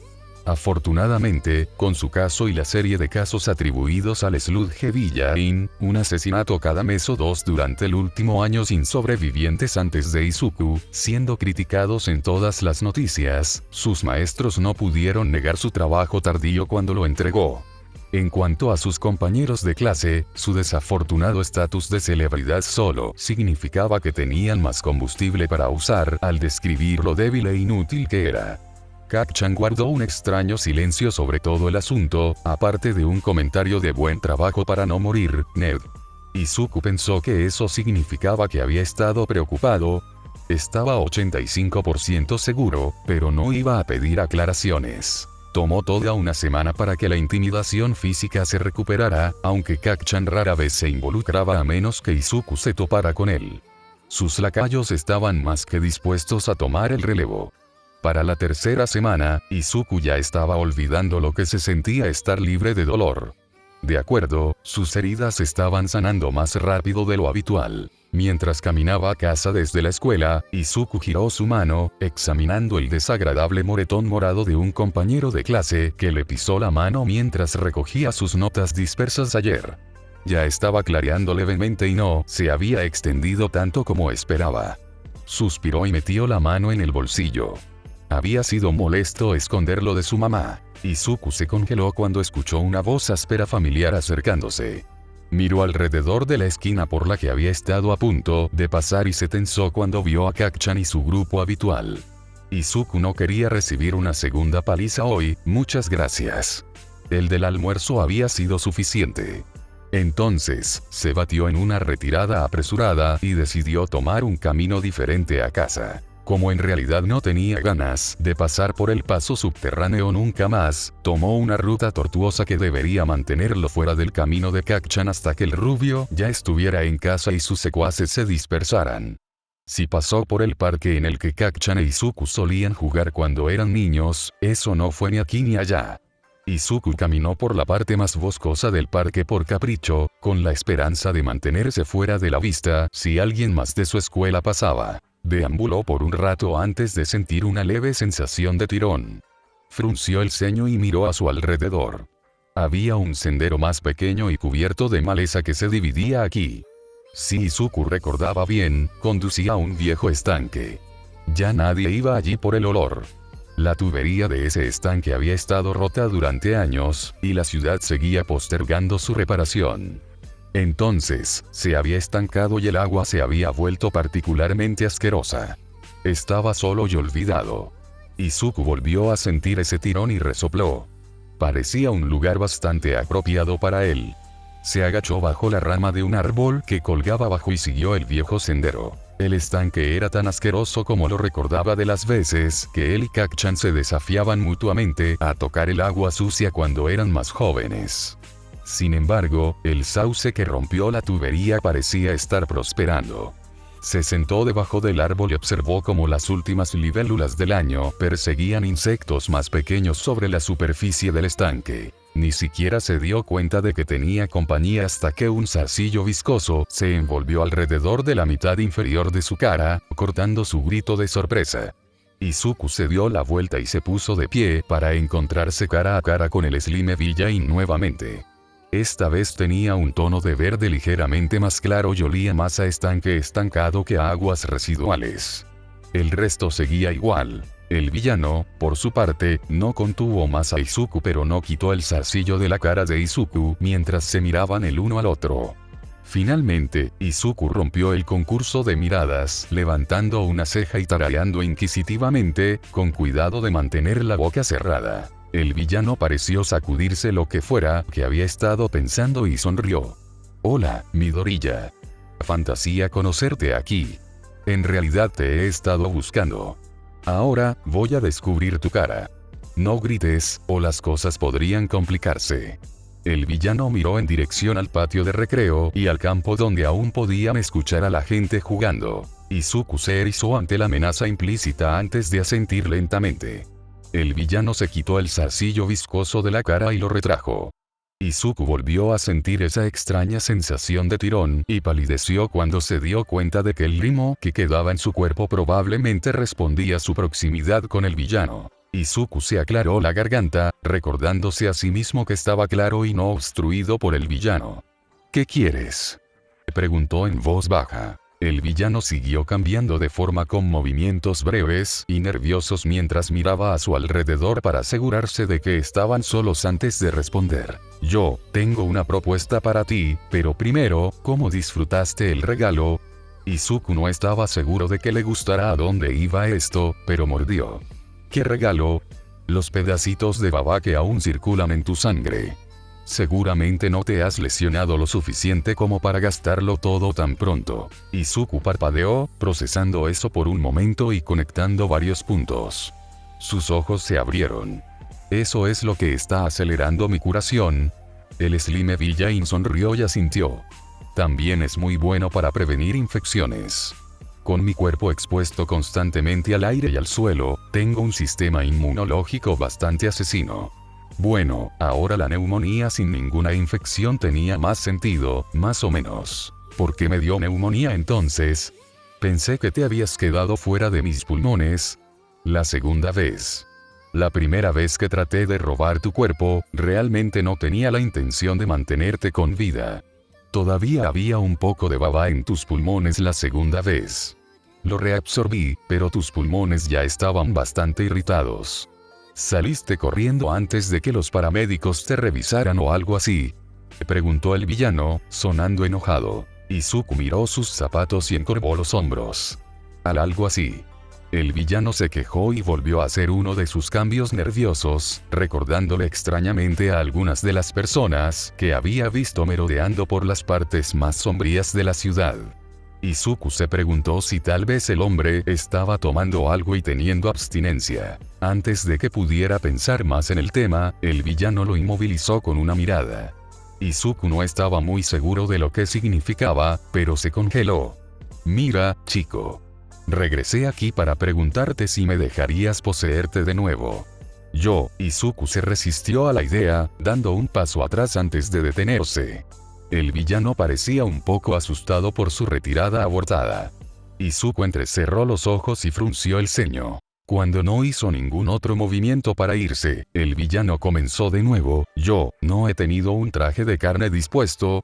Afortunadamente, con su caso y la serie de casos atribuidos al Sludge Villain, un asesinato cada mes o dos durante el último año sin sobrevivientes antes de Izuku, siendo criticados en todas las noticias, sus maestros no pudieron negar su trabajo tardío cuando lo entregó. En cuanto a sus compañeros de clase, su desafortunado estatus de celebridad solo significaba que tenían más combustible para usar al describir lo débil e inútil que era. Kacchan guardó un extraño silencio sobre todo el asunto, aparte de un comentario de buen trabajo para no morir, Ned. Izuku pensó que eso significaba que había estado preocupado. Estaba 85% seguro, pero no iba a pedir aclaraciones. Tomó toda una semana para que la intimidación física se recuperara, aunque Kacchan rara vez se involucraba a menos que Izuku se topara con él. Sus lacayos estaban más que dispuestos a tomar el relevo. Para la tercera semana, Izuku ya estaba olvidando lo que se sentía estar libre de dolor. De acuerdo, sus heridas estaban sanando más rápido de lo habitual. Mientras caminaba a casa desde la escuela, Izuku giró su mano, examinando el desagradable moretón morado de un compañero de clase que le pisó la mano mientras recogía sus notas dispersas ayer. Ya estaba clareando levemente y no se había extendido tanto como esperaba. Suspiró y metió la mano en el bolsillo. Había sido molesto esconderlo de su mamá. Izuku se congeló cuando escuchó una voz áspera familiar acercándose. Miró alrededor de la esquina por la que había estado a punto de pasar y se tensó cuando vio a Kacchan y su grupo habitual. Izuku no quería recibir una segunda paliza hoy, muchas gracias. El del almuerzo había sido suficiente. Entonces, se batió en una retirada apresurada y decidió tomar un camino diferente a casa. Como en realidad no tenía ganas de pasar por el paso subterráneo nunca más, tomó una ruta tortuosa que debería mantenerlo fuera del camino de Kacchan hasta que el rubio ya estuviera en casa y sus secuaces se dispersaran. Si pasó por el parque en el que Kacchan e Izuku solían jugar cuando eran niños, eso no fue ni aquí ni allá. Izuku caminó por la parte más boscosa del parque por capricho, con la esperanza de mantenerse fuera de la vista si alguien más de su escuela pasaba. Deambuló por un rato antes de sentir una leve sensación de tirón. Frunció el ceño y miró a su alrededor. Había un sendero más pequeño y cubierto de maleza que se dividía aquí. Si Izuku recordaba bien, conducía a un viejo estanque. Ya nadie iba allí por el olor. La tubería de ese estanque había estado rota durante años, y la ciudad seguía postergando su reparación. Entonces, se había estancado y el agua se había vuelto particularmente asquerosa. Estaba solo y olvidado. Izuku volvió a sentir ese tirón y resopló. Parecía un lugar bastante apropiado para él. Se agachó bajo la rama de un árbol que colgaba abajo y siguió el viejo sendero. El estanque era tan asqueroso como lo recordaba de las veces que él y Kacchan se desafiaban mutuamente a tocar el agua sucia cuando eran más jóvenes. Sin embargo, el sauce que rompió la tubería parecía estar prosperando. Se sentó debajo del árbol y observó cómo las últimas libélulas del año perseguían insectos más pequeños sobre la superficie del estanque. Ni siquiera se dio cuenta de que tenía compañía hasta que un zarcillo viscoso se envolvió alrededor de la mitad inferior de su cara, cortando su grito de sorpresa. Izuku se dio la vuelta y se puso de pie para encontrarse cara a cara con el Slime Villain nuevamente. Esta vez tenía un tono de verde ligeramente más claro y olía más a estanque estancado que a aguas residuales. El resto seguía igual. El villano, por su parte, no contuvo más a Izuku pero no quitó el zarcillo de la cara de Izuku mientras se miraban el uno al otro. Finalmente, Izuku rompió el concurso de miradas, levantando una ceja y tarareando inquisitivamente, con cuidado de mantener la boca cerrada. El villano pareció sacudirse lo que fuera que había estado pensando y sonrió. Hola, Midoriya. Fantasía conocerte aquí. En realidad te he estado buscando. Ahora, voy a descubrir tu cara. No grites, o las cosas podrían complicarse. El villano miró en dirección al patio de recreo y al campo donde aún podían escuchar a la gente jugando. Izuku se erizó ante la amenaza implícita antes de asentir lentamente. El villano se quitó el zarcillo viscoso de la cara y lo retrajo. Izuku volvió a sentir esa extraña sensación de tirón y palideció cuando se dio cuenta de que el limo que quedaba en su cuerpo probablemente respondía a su proximidad con el villano. Izuku se aclaró la garganta, recordándose a sí mismo que estaba claro y no obstruido por el villano. ¿Qué quieres?, preguntó en voz baja. El villano siguió cambiando de forma con movimientos breves y nerviosos mientras miraba a su alrededor para asegurarse de que estaban solos antes de responder. Yo tengo una propuesta para ti, pero primero, ¿cómo disfrutaste el regalo? Izuku no estaba seguro de que le gustara a dónde iba esto, pero mordió. ¿Qué regalo? Los pedacitos de baba que aún circulan en tu sangre. Seguramente no te has lesionado lo suficiente como para gastarlo todo tan pronto. Izuku parpadeó, procesando eso por un momento y conectando varios puntos. Sus ojos se abrieron. ¿Eso es lo que está acelerando mi curación? El Slime Villain sonrió y asintió. También es muy bueno para prevenir infecciones. Con mi cuerpo expuesto constantemente al aire y al suelo, tengo un sistema inmunológico bastante asesino. Bueno, ahora la neumonía sin ninguna infección tenía más sentido, más o menos. ¿Por qué me dio neumonía entonces? Pensé que te habías quedado fuera de mis pulmones. La segunda vez. La primera vez que traté de robar tu cuerpo, realmente no tenía la intención de mantenerte con vida. Todavía había un poco de baba en tus pulmones la segunda vez. Lo reabsorbí, pero tus pulmones ya estaban bastante irritados. ¿Saliste corriendo antes de que los paramédicos te revisaran o algo así?, preguntó el villano, sonando enojado. Izuku miró sus zapatos y encorvó los hombros. Algo así. El villano se quejó y volvió a hacer uno de sus cambios nerviosos, recordándole extrañamente a algunas de las personas que había visto merodeando por las partes más sombrías de la ciudad. Izuku se preguntó si tal vez el hombre estaba tomando algo y teniendo abstinencia. Antes de que pudiera pensar más en el tema, el villano lo inmovilizó con una mirada. Izuku no estaba muy seguro de lo que significaba, pero se congeló. Mira, chico. Regresé aquí para preguntarte si me dejarías poseerte de nuevo. Izuku se resistió a la idea, dando un paso atrás antes de detenerse. El villano parecía un poco asustado por su retirada abortada. Izuku entrecerró los ojos y frunció el ceño. Cuando no hizo ningún otro movimiento para irse, el villano comenzó de nuevo. Yo no he tenido un traje de carne dispuesto,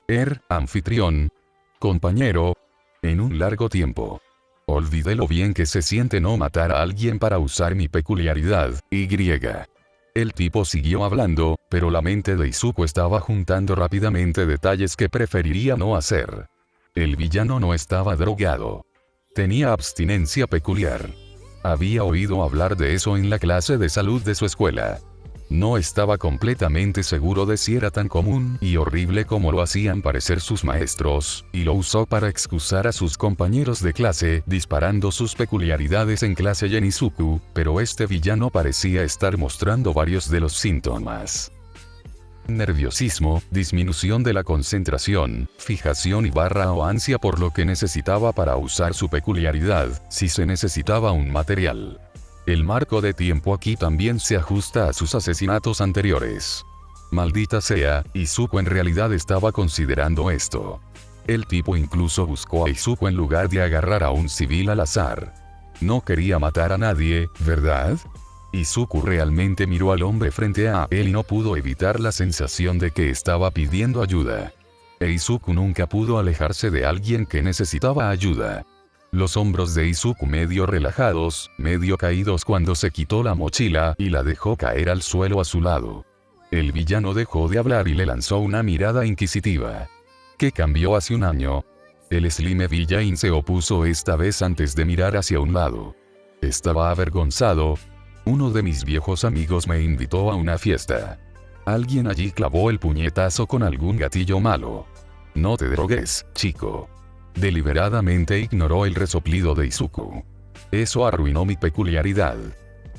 anfitrión, compañero, en un largo tiempo. Olvidé lo bien que se siente no matar a alguien para usar mi peculiaridad, El tipo siguió hablando, pero la mente de Izuku estaba juntando rápidamente detalles que preferiría no hacer. El villano no estaba drogado. Tenía abstinencia peculiar. Había oído hablar de eso en la clase de salud de su escuela. No estaba completamente seguro de si era tan común y horrible como lo hacían parecer sus maestros, y lo usó para excusar a sus compañeros de clase, disparando sus peculiaridades en clase y en Izuku, pero este villano parecía estar mostrando varios de los síntomas. Nerviosismo, disminución de la concentración, fijación y o ansia por lo que necesitaba para usar su peculiaridad, si se necesitaba un material. El marco de tiempo aquí también se ajusta a sus asesinatos anteriores. Maldita sea, Izuku en realidad estaba considerando esto. El tipo incluso buscó a Izuku en lugar de agarrar a un civil al azar. No quería matar a nadie, ¿verdad? Izuku realmente miró al hombre frente a él y no pudo evitar la sensación de que estaba pidiendo ayuda. Izuku nunca pudo alejarse de alguien que necesitaba ayuda. Los hombros de Izuku medio relajados, medio caídos cuando se quitó la mochila y la dejó caer al suelo a su lado. El villano dejó de hablar y le lanzó una mirada inquisitiva. ¿Qué cambió hace un año? El Slime Villain se opuso esta vez antes de mirar hacia un lado. Estaba avergonzado. Uno de mis viejos amigos me invitó a una fiesta. Alguien allí clavó el puñetazo con algún gatillo malo. No te drogues, chico. Deliberadamente ignoró el resoplido de Izuku. Eso arruinó mi peculiaridad.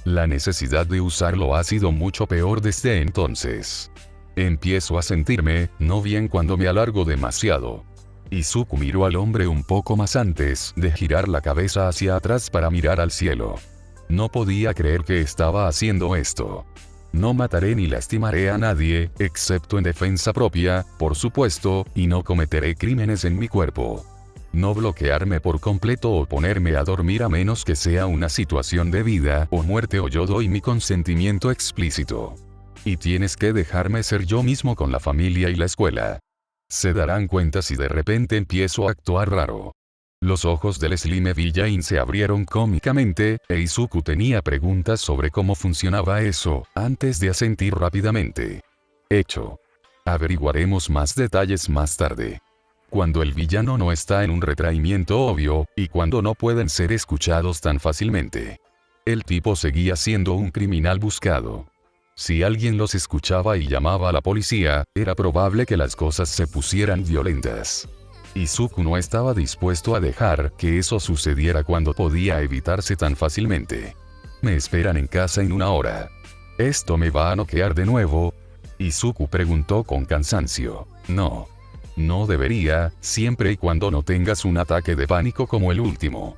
La necesidad de usarlo ha sido mucho peor desde entonces. Empiezo a sentirme, no bien cuando me alargo demasiado. Izuku miró al hombre un poco más antes de girar la cabeza hacia atrás para mirar al cielo. No podía creer que estaba haciendo esto. No mataré ni lastimaré a nadie, excepto en defensa propia, por supuesto, y no cometeré crímenes en mi cuerpo. No bloquearme por completo o ponerme a dormir a menos que sea una situación de vida o muerte o yo doy mi consentimiento explícito. Y tienes que dejarme ser yo mismo con la familia y la escuela. Se darán cuenta si de repente empiezo a actuar raro. Los ojos del Slime Villain se abrieron cómicamente, e Izuku tenía preguntas sobre cómo funcionaba eso, antes de asentir rápidamente. Hecho. Averiguaremos más detalles más tarde. Cuando el villano no está en un retraimiento obvio, y cuando no pueden ser escuchados tan fácilmente. El tipo seguía siendo un criminal buscado. Si alguien los escuchaba y llamaba a la policía, era probable que las cosas se pusieran violentas. Izuku no estaba dispuesto a dejar que eso sucediera cuando podía evitarse tan fácilmente. Me esperan en casa en 1 hora. ¿Esto me va a noquear de nuevo? Izuku preguntó con cansancio. No. No debería, siempre y cuando no tengas un ataque de pánico como el último.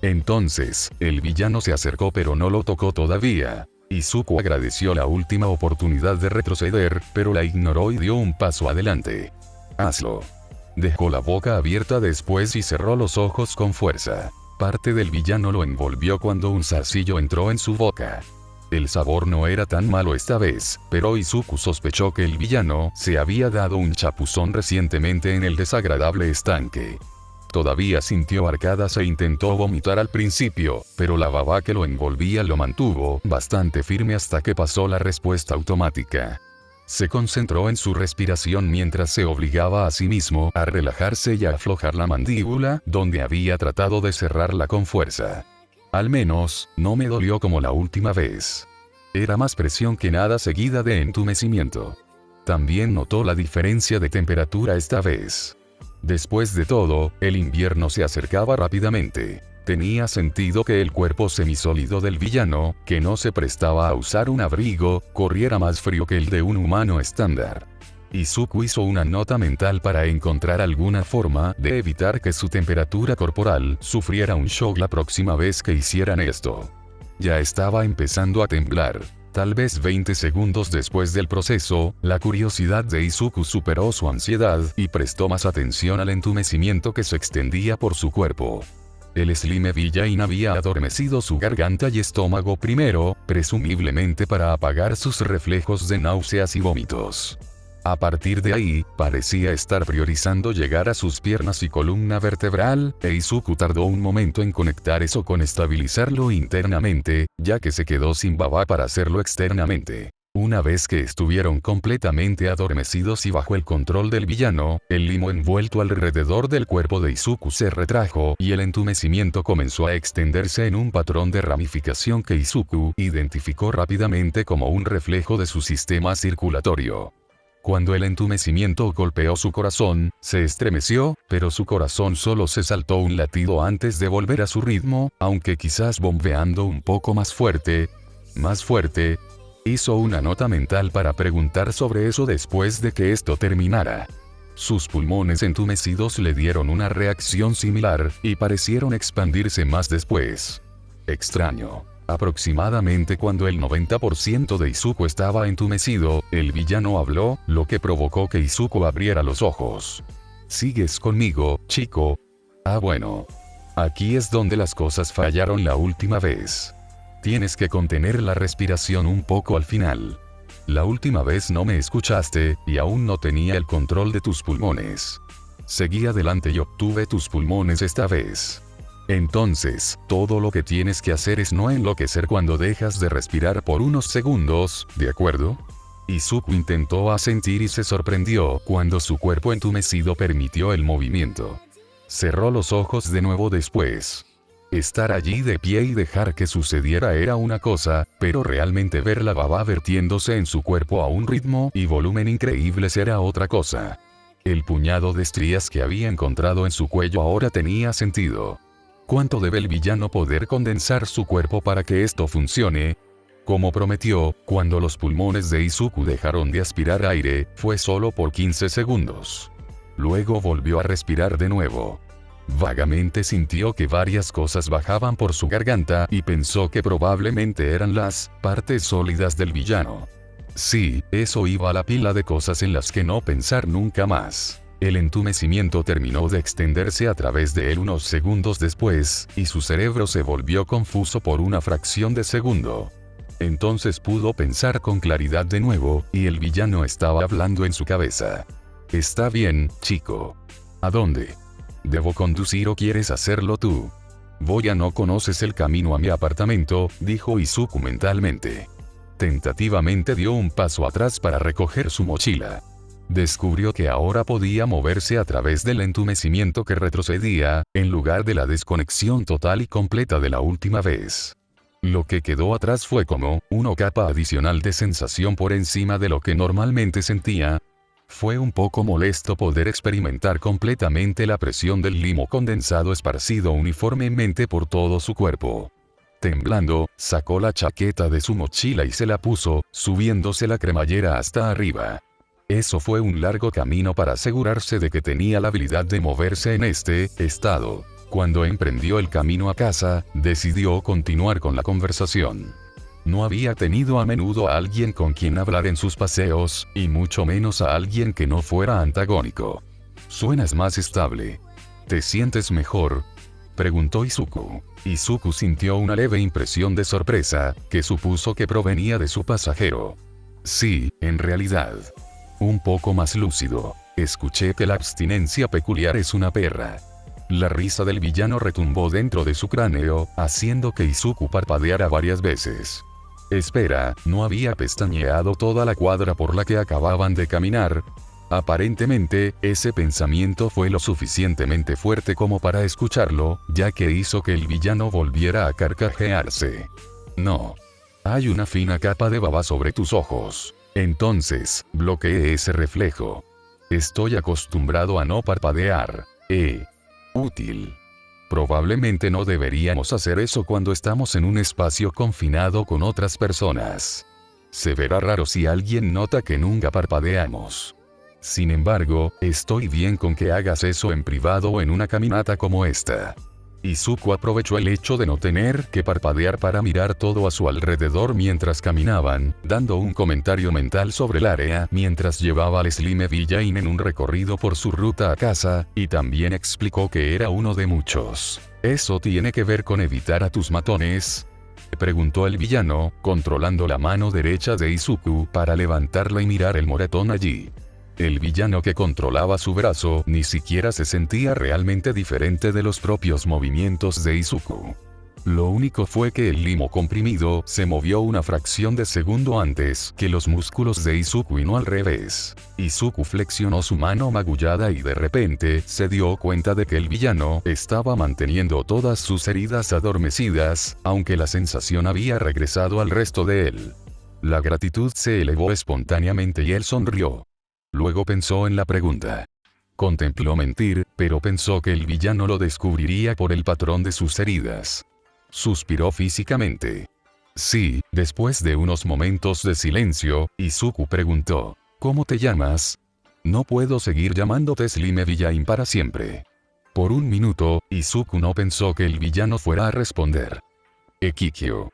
Entonces, el villano se acercó pero no lo tocó todavía. Izuku agradeció la última oportunidad de retroceder, pero la ignoró y dio un paso adelante. Hazlo. Dejó la boca abierta después y cerró los ojos con fuerza. Parte del villano lo envolvió cuando un zarcillo entró en su boca. El sabor no era tan malo esta vez, pero Izuku sospechó que el villano se había dado un chapuzón recientemente en el desagradable estanque. Todavía sintió arcadas e intentó vomitar al principio, pero la baba que lo envolvía lo mantuvo bastante firme hasta que pasó la respuesta automática. Se concentró en su respiración mientras se obligaba a sí mismo a relajarse y a aflojar la mandíbula, donde había tratado de cerrarla con fuerza. Al menos, no me dolió como la última vez. Era más presión que nada seguida de entumecimiento. También notó la diferencia de temperatura esta vez. Después de todo, el invierno se acercaba rápidamente. Tenía sentido que el cuerpo semisólido del villano, que no se prestaba a usar un abrigo, corriera más frío que el de un humano estándar. Izuku hizo una nota mental para encontrar alguna forma de evitar que su temperatura corporal sufriera un shock la próxima vez que hicieran esto. Ya estaba empezando a temblar. Tal vez 20 segundos después del proceso, la curiosidad de Izuku superó su ansiedad y prestó más atención al entumecimiento que se extendía por su cuerpo. El Slime Villain había adormecido su garganta y estómago primero, presumiblemente para apagar sus reflejos de náuseas y vómitos. A partir de ahí, parecía estar priorizando llegar a sus piernas y columna vertebral, e Izuku tardó un momento en conectar eso con estabilizarlo internamente, ya que se quedó sin baba para hacerlo externamente. Una vez que estuvieron completamente adormecidos y bajo el control del villano, el limo envuelto alrededor del cuerpo de Izuku se retrajo y el entumecimiento comenzó a extenderse en un patrón de ramificación que Izuku identificó rápidamente como un reflejo de su sistema circulatorio. Cuando el entumecimiento golpeó su corazón, se estremeció, pero su corazón solo se saltó un latido antes de volver a su ritmo, aunque quizás bombeando un poco más fuerte. Más fuerte. Hizo una nota mental para preguntar sobre eso después de que esto terminara. Sus pulmones entumecidos le dieron una reacción similar, y parecieron expandirse más después. Extraño. Aproximadamente cuando el 90% de Izuku estaba entumecido, el villano habló, lo que provocó que Izuku abriera los ojos. ¿Sigues conmigo, chico? Ah, bueno. Aquí es donde las cosas fallaron la última vez. Tienes que contener la respiración un poco al final. La última vez no me escuchaste, y aún no tenía el control de tus pulmones. Seguí adelante y obtuve tus pulmones esta vez. Entonces, todo lo que tienes que hacer es no enloquecer cuando dejas de respirar por unos segundos, ¿de acuerdo? Izuku intentó asentir y se sorprendió cuando su cuerpo entumecido permitió el movimiento. Cerró los ojos de nuevo después. Estar allí de pie y dejar que sucediera era una cosa, pero realmente ver la baba vertiéndose en su cuerpo a un ritmo y volumen increíbles era otra cosa. El puñado de estrías que había encontrado en su cuello ahora tenía sentido. ¿Cuánto debe el villano poder condensar su cuerpo para que esto funcione? Como prometió, cuando los pulmones de Izuku dejaron de aspirar aire, fue solo por 15 segundos. Luego volvió a respirar de nuevo. Vagamente sintió que varias cosas bajaban por su garganta y pensó que probablemente eran las partes sólidas del villano. Sí, eso iba a la pila de cosas en las que no pensar nunca más. El entumecimiento terminó de extenderse a través de él unos segundos después, y su cerebro se volvió confuso por una fracción de segundo. Entonces pudo pensar con claridad de nuevo, y el villano estaba hablando en su cabeza. Está bien, chico. ¿A dónde? ¿Debo conducir o quieres hacerlo tú? No conoces el camino a mi apartamento, dijo Izuku mentalmente. Tentativamente dio un paso atrás para recoger su mochila. Descubrió que ahora podía moverse a través del entumecimiento que retrocedía, en lugar de la desconexión total y completa de la última vez. Lo que quedó atrás fue como una capa adicional de sensación por encima de lo que normalmente sentía. Fue un poco molesto poder experimentar completamente la presión del limo condensado esparcido uniformemente por todo su cuerpo. Temblando, sacó la chaqueta de su mochila y se la puso, subiéndose la cremallera hasta arriba. Eso fue un largo camino para asegurarse de que tenía la habilidad de moverse en este estado. Cuando emprendió el camino a casa, decidió continuar con la conversación. No había tenido a menudo a alguien con quien hablar en sus paseos, y mucho menos a alguien que no fuera antagónico. «Suenas más estable. ¿Te sientes mejor?», preguntó Izuku. Izuku sintió una leve impresión de sorpresa, que supuso que provenía de su pasajero. «Sí, en realidad. Un poco más lúcido. Escuché que la abstinencia peculiar es una perra». La risa del villano retumbó dentro de su cráneo, haciendo que Izuku parpadeara varias veces. Espera, ¿no había pestañeado toda la cuadra por la que acababan de caminar? Aparentemente, ese pensamiento fue lo suficientemente fuerte como para escucharlo, ya que hizo que el villano volviera a carcajearse. «No. Hay una fina capa de baba sobre tus ojos. Entonces, bloqueé ese reflejo. Estoy acostumbrado a no parpadear. Útil. Probablemente no deberíamos hacer eso cuando estamos en un espacio confinado con otras personas. Se verá raro si alguien nota que nunca parpadeamos. Sin embargo, estoy bien con que hagas eso en privado o en una caminata como esta». Izuku aprovechó el hecho de no tener que parpadear para mirar todo a su alrededor mientras caminaban, dando un comentario mental sobre el área mientras llevaba al Slime Villain en un recorrido por su ruta a casa, y también explicó que era uno de muchos. «¿Eso tiene que ver con evitar a tus matones?», preguntó el villano, controlando la mano derecha de Izuku para levantarla y mirar el moretón allí. El villano que controlaba su brazo ni siquiera se sentía realmente diferente de los propios movimientos de Izuku. Lo único fue que el limo comprimido se movió una fracción de segundo antes que los músculos de Izuku y no al revés. Izuku flexionó su mano magullada y de repente se dio cuenta de que el villano estaba manteniendo todas sus heridas adormecidas, aunque la sensación había regresado al resto de él. La gratitud se elevó espontáneamente y él sonrió. Luego pensó en la pregunta. Contempló mentir, pero pensó que el villano lo descubriría por el patrón de sus heridas. Suspiró físicamente. «Sí», después de unos momentos de silencio, Izuku preguntó. «¿Cómo te llamas?». «No puedo seguir llamándote Slime Villain para siempre». Por un minuto, Izuku no pensó que el villano fuera a responder. «Ekikyo».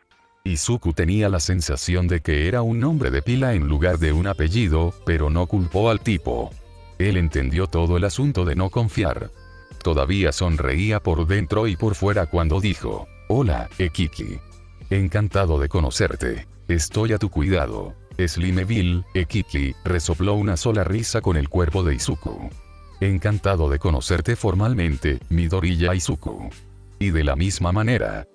Izuku tenía la sensación de que era un nombre de pila en lugar de un apellido, pero no culpó al tipo. Él entendió todo el asunto de no confiar. Todavía sonreía por dentro y por fuera cuando dijo: «Hola, Ekiki. Encantado de conocerte. Estoy a tu cuidado». Slimeville, Ekiki, resopló una sola risa con el cuerpo de Izuku. «Encantado de conocerte formalmente, Midoriya Izuku». Y de la misma manera.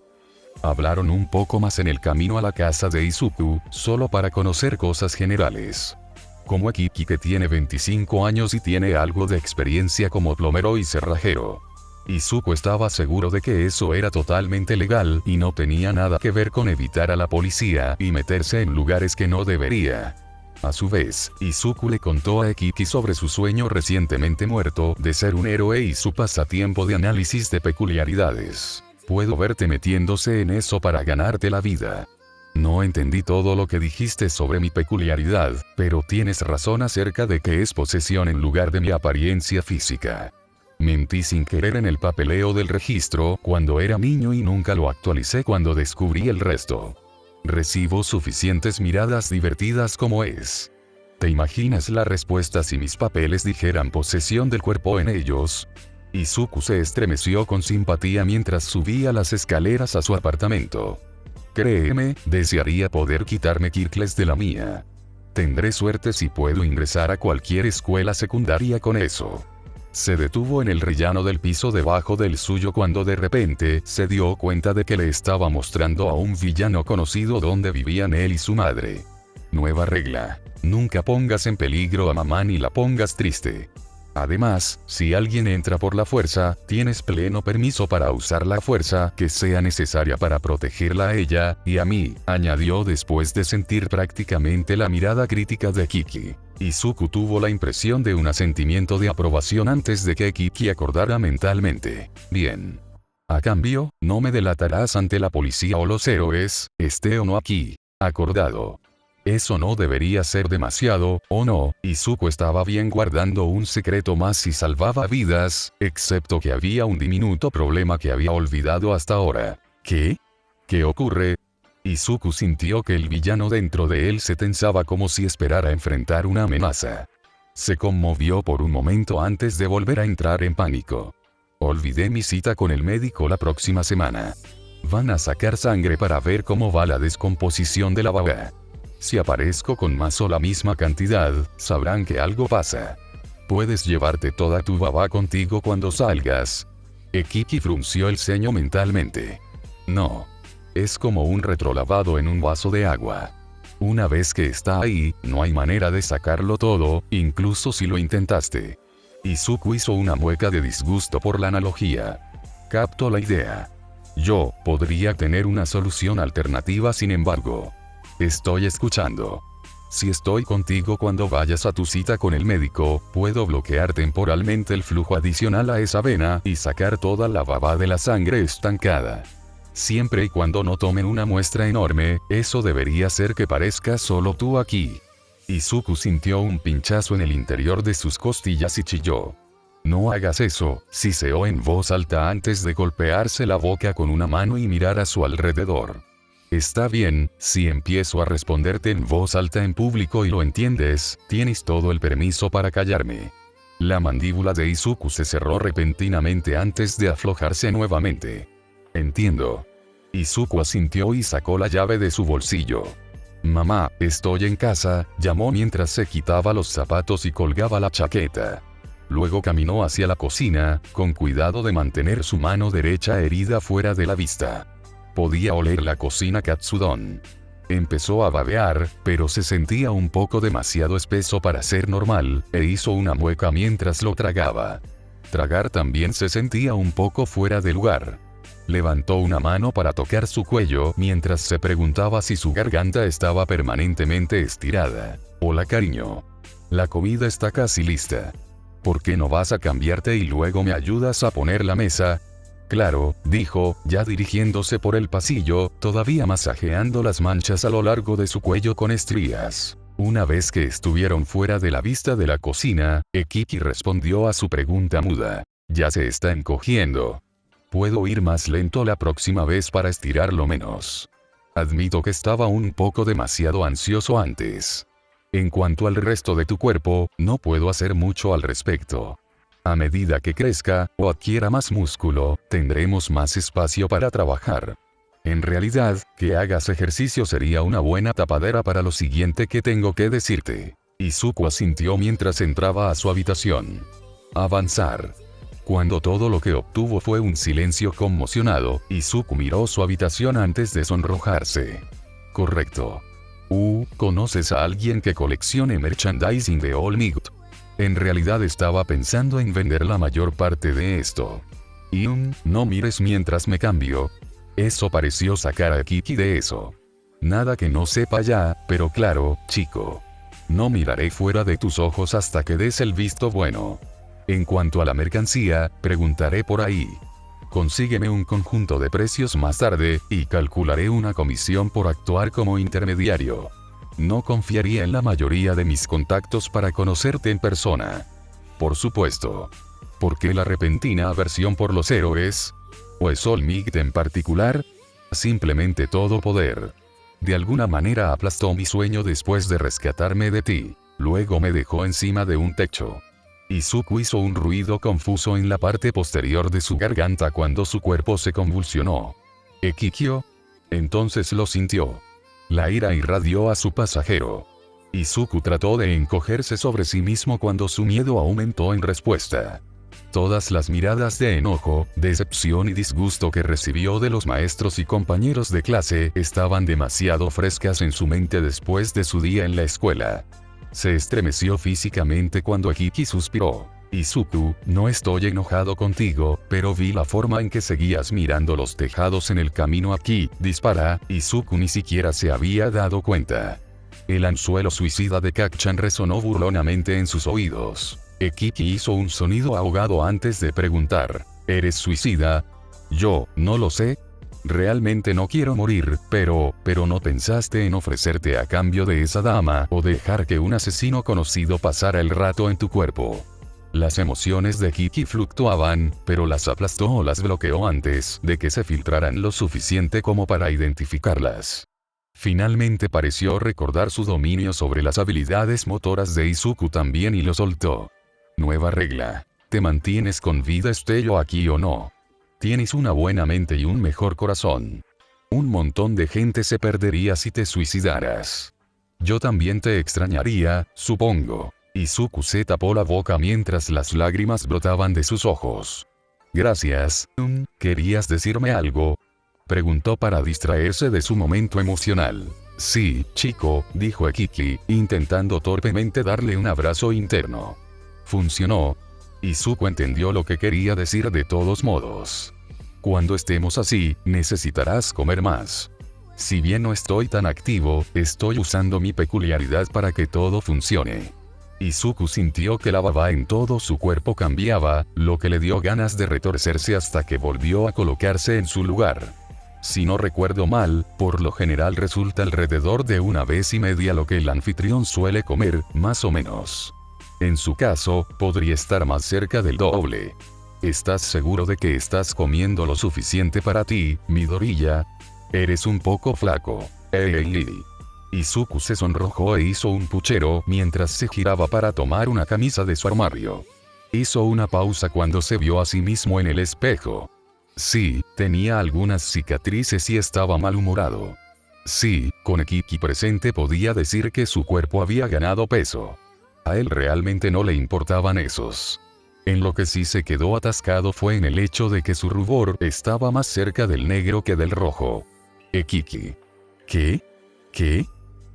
Hablaron un poco más en el camino a la casa de Izuku, solo para conocer cosas generales. Como Ekiki, que tiene 25 años y tiene algo de experiencia como plomero y cerrajero. Izuku estaba seguro de que eso era totalmente legal y no tenía nada que ver con evitar a la policía y meterse en lugares que no debería. A su vez, Izuku le contó a Ekiki sobre su sueño recientemente muerto de ser un héroe y su pasatiempo de análisis de peculiaridades. «Puedo verte metiéndose en eso para ganarte la vida. No entendí todo lo que dijiste sobre mi peculiaridad, pero tienes razón acerca de que es posesión en lugar de mi apariencia física. Mentí sin querer en el papeleo del registro cuando era niño y nunca lo actualicé cuando descubrí el resto. Recibo suficientes miradas divertidas como es». ¿Te imaginas la respuesta si mis papeles dijeran posesión del cuerpo en ellos? Izuku se estremeció con simpatía mientras subía las escaleras a su apartamento. Créeme, desearía poder quitarme Kirkles de la mía. Tendré suerte si puedo ingresar a cualquier escuela secundaria con eso. Se detuvo en el rellano del piso debajo del suyo cuando de repente se dio cuenta de que le estaba mostrando a un villano conocido donde vivían él y su madre. Nueva regla. Nunca pongas en peligro a mamá ni la pongas triste. Además, si alguien entra por la fuerza, tienes pleno permiso para usar la fuerza que sea necesaria para protegerla a ella, y a mí, añadió después de sentir prácticamente la mirada crítica de Kiki. Izuku tuvo la impresión de un asentimiento de aprobación antes de que Kiki acordara mentalmente. Bien. A cambio, no me delatarás ante la policía o los héroes, esté o no aquí. Acordado. Eso no debería ser demasiado, ¿o no? Izuku estaba bien guardando un secreto más y salvaba vidas, excepto que había un diminuto problema que había olvidado hasta ahora. ¿Qué? ¿Qué ocurre? Izuku sintió que el villano dentro de él se tensaba como si esperara enfrentar una amenaza. Se conmovió por un momento antes de volver a entrar en pánico. Olvidé mi cita con el médico la próxima semana. Van a sacar sangre para ver cómo va la descomposición de la baba. Si aparezco con más o la misma cantidad, sabrán que algo pasa. Puedes llevarte toda tu baba contigo cuando salgas. Kiki frunció el ceño mentalmente. No. Es como un retrolavado en un vaso de agua. Una vez que está ahí, no hay manera de sacarlo todo, incluso si lo intentaste. Izuku hizo una mueca de disgusto por la analogía. Capto la idea. Yo podría tener una solución alternativa, sin embargo. Estoy escuchando. Si estoy contigo cuando vayas a tu cita con el médico, puedo bloquear temporalmente el flujo adicional a esa vena y sacar toda la baba de la sangre estancada. Siempre y cuando no tomen una muestra enorme, eso debería hacer que parezca solo tú aquí. Izuku sintió un pinchazo en el interior de sus costillas y chilló. No hagas eso, siseó en voz alta antes de golpearse la boca con una mano y mirar a su alrededor. Está bien, si empiezo a responderte en voz alta en público y lo entiendes, tienes todo el permiso para callarme. La mandíbula de Izuku se cerró repentinamente antes de aflojarse nuevamente. Entiendo. Izuku asintió y sacó la llave de su bolsillo. Mamá, estoy en casa, llamó mientras se quitaba los zapatos y colgaba la chaqueta. Luego caminó hacia la cocina, con cuidado de mantener su mano derecha herida fuera de la vista. Podía oler la cocina Katsudon. Empezó a babear, pero se sentía un poco demasiado espeso para ser normal, e hizo una mueca mientras lo tragaba. Tragar también se sentía un poco fuera de lugar. Levantó una mano para tocar su cuello mientras se preguntaba si su garganta estaba permanentemente estirada. Hola cariño. La comida está casi lista. ¿Por qué no vas a cambiarte y luego me ayudas a poner la mesa? Claro, dijo, ya dirigiéndose por el pasillo, todavía masajeando las manchas a lo largo de su cuello con estrías. Una vez que estuvieron fuera de la vista de la cocina, Kiki respondió a su pregunta muda. Ya se está encogiendo. Puedo ir más lento la próxima vez para estirarlo menos. Admito que estaba un poco demasiado ansioso antes. En cuanto al resto de tu cuerpo, no puedo hacer mucho al respecto. A medida que crezca, o adquiera más músculo, tendremos más espacio para trabajar. En realidad, que hagas ejercicio sería una buena tapadera para lo siguiente que tengo que decirte. Izuku asintió mientras entraba a su habitación. Avanzar. Cuando todo lo que obtuvo fue un silencio conmocionado, Izuku miró su habitación antes de sonrojarse. Correcto. ¿Conoces a alguien que coleccione merchandising de All Might? En realidad estaba pensando en vender la mayor parte de esto. No mires mientras me cambio. Eso pareció sacar a Kiki de eso. Nada que no sepa ya, pero claro, chico. No miraré fuera de tus ojos hasta que des el visto bueno. En cuanto a la mercancía, preguntaré por ahí. Consígueme un conjunto de precios más tarde, y calcularé una comisión por actuar como intermediario. No confiaría en la mayoría de mis contactos para conocerte en persona. Por supuesto. ¿Por qué la repentina aversión por los héroes? ¿O es All Might en particular? Simplemente todo poder. De alguna manera aplastó mi sueño después de rescatarme de ti. Luego me dejó encima de un techo. Izuku hizo un ruido confuso en la parte posterior de su garganta cuando su cuerpo se convulsionó. ¿Ekikyo? Entonces lo sintió. La ira irradió a su pasajero. Izuku trató de encogerse sobre sí mismo cuando su miedo aumentó en respuesta. Todas las miradas de enojo, decepción y disgusto que recibió de los maestros y compañeros de clase estaban demasiado frescas en su mente después de su día en la escuela. Se estremeció físicamente cuando Kiki suspiró. Izuku, no estoy enojado contigo, pero vi la forma en que seguías mirando los tejados en el camino aquí. Dispara. Izuku ni siquiera se había dado cuenta. El anzuelo suicida de Kacchan resonó burlonamente en sus oídos. Kiki hizo un sonido ahogado antes de preguntar, ¿eres suicida? Yo, no lo sé. Realmente no quiero morir, pero ¿no pensaste en ofrecerte a cambio de esa dama o dejar que un asesino conocido pasara el rato en tu cuerpo? Las emociones de Kiki fluctuaban, pero las aplastó o las bloqueó antes de que se filtraran lo suficiente como para identificarlas. Finalmente pareció recordar su dominio sobre las habilidades motoras de Izuku también y lo soltó. Nueva regla. ¿Te mantienes con vida esté yo aquí o no? Tienes una buena mente y un mejor corazón. Un montón de gente se perdería si te suicidaras. Yo también te extrañaría, supongo. Izuku se tapó la boca mientras las lágrimas brotaban de sus ojos. Gracias. ¿Querías decirme algo? Preguntó para distraerse de su momento emocional. Sí, chico, dijo Kiki, intentando torpemente darle un abrazo interno. Funcionó. Izuku entendió lo que quería decir de todos modos. Cuando estemos así, necesitarás comer más. Si bien no estoy tan activo, estoy usando mi peculiaridad para que todo funcione. Izuku sintió que la baba en todo su cuerpo cambiaba, lo que le dio ganas de retorcerse hasta que volvió a colocarse en su lugar. Si no recuerdo mal, por lo general resulta alrededor de 1 vez y media lo que el anfitrión suele comer, más o menos. En su caso, podría estar más cerca del doble. ¿Estás seguro de que estás comiendo lo suficiente para ti, Midoriya? Eres un poco flaco. Izuku se sonrojó e hizo un puchero mientras se giraba para tomar una camisa de su armario. Hizo una pausa cuando se vio a sí mismo en el espejo. Sí, tenía algunas cicatrices y estaba malhumorado. Sí, con Kiki presente podía decir que su cuerpo había ganado peso. A él realmente no le importaban esos. En lo que sí se quedó atascado fue en el hecho de que su rubor estaba más cerca del negro que del rojo. Kiki. ¿Qué? ¿Qué?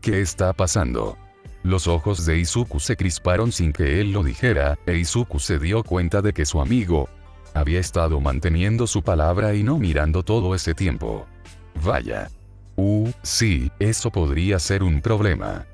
¿Qué está pasando? Los ojos de Izuku se crisparon sin que él lo dijera, e Izuku se dio cuenta de que su amigo había estado manteniendo su palabra y no mirando todo ese tiempo. Vaya. Sí, eso podría ser un problema.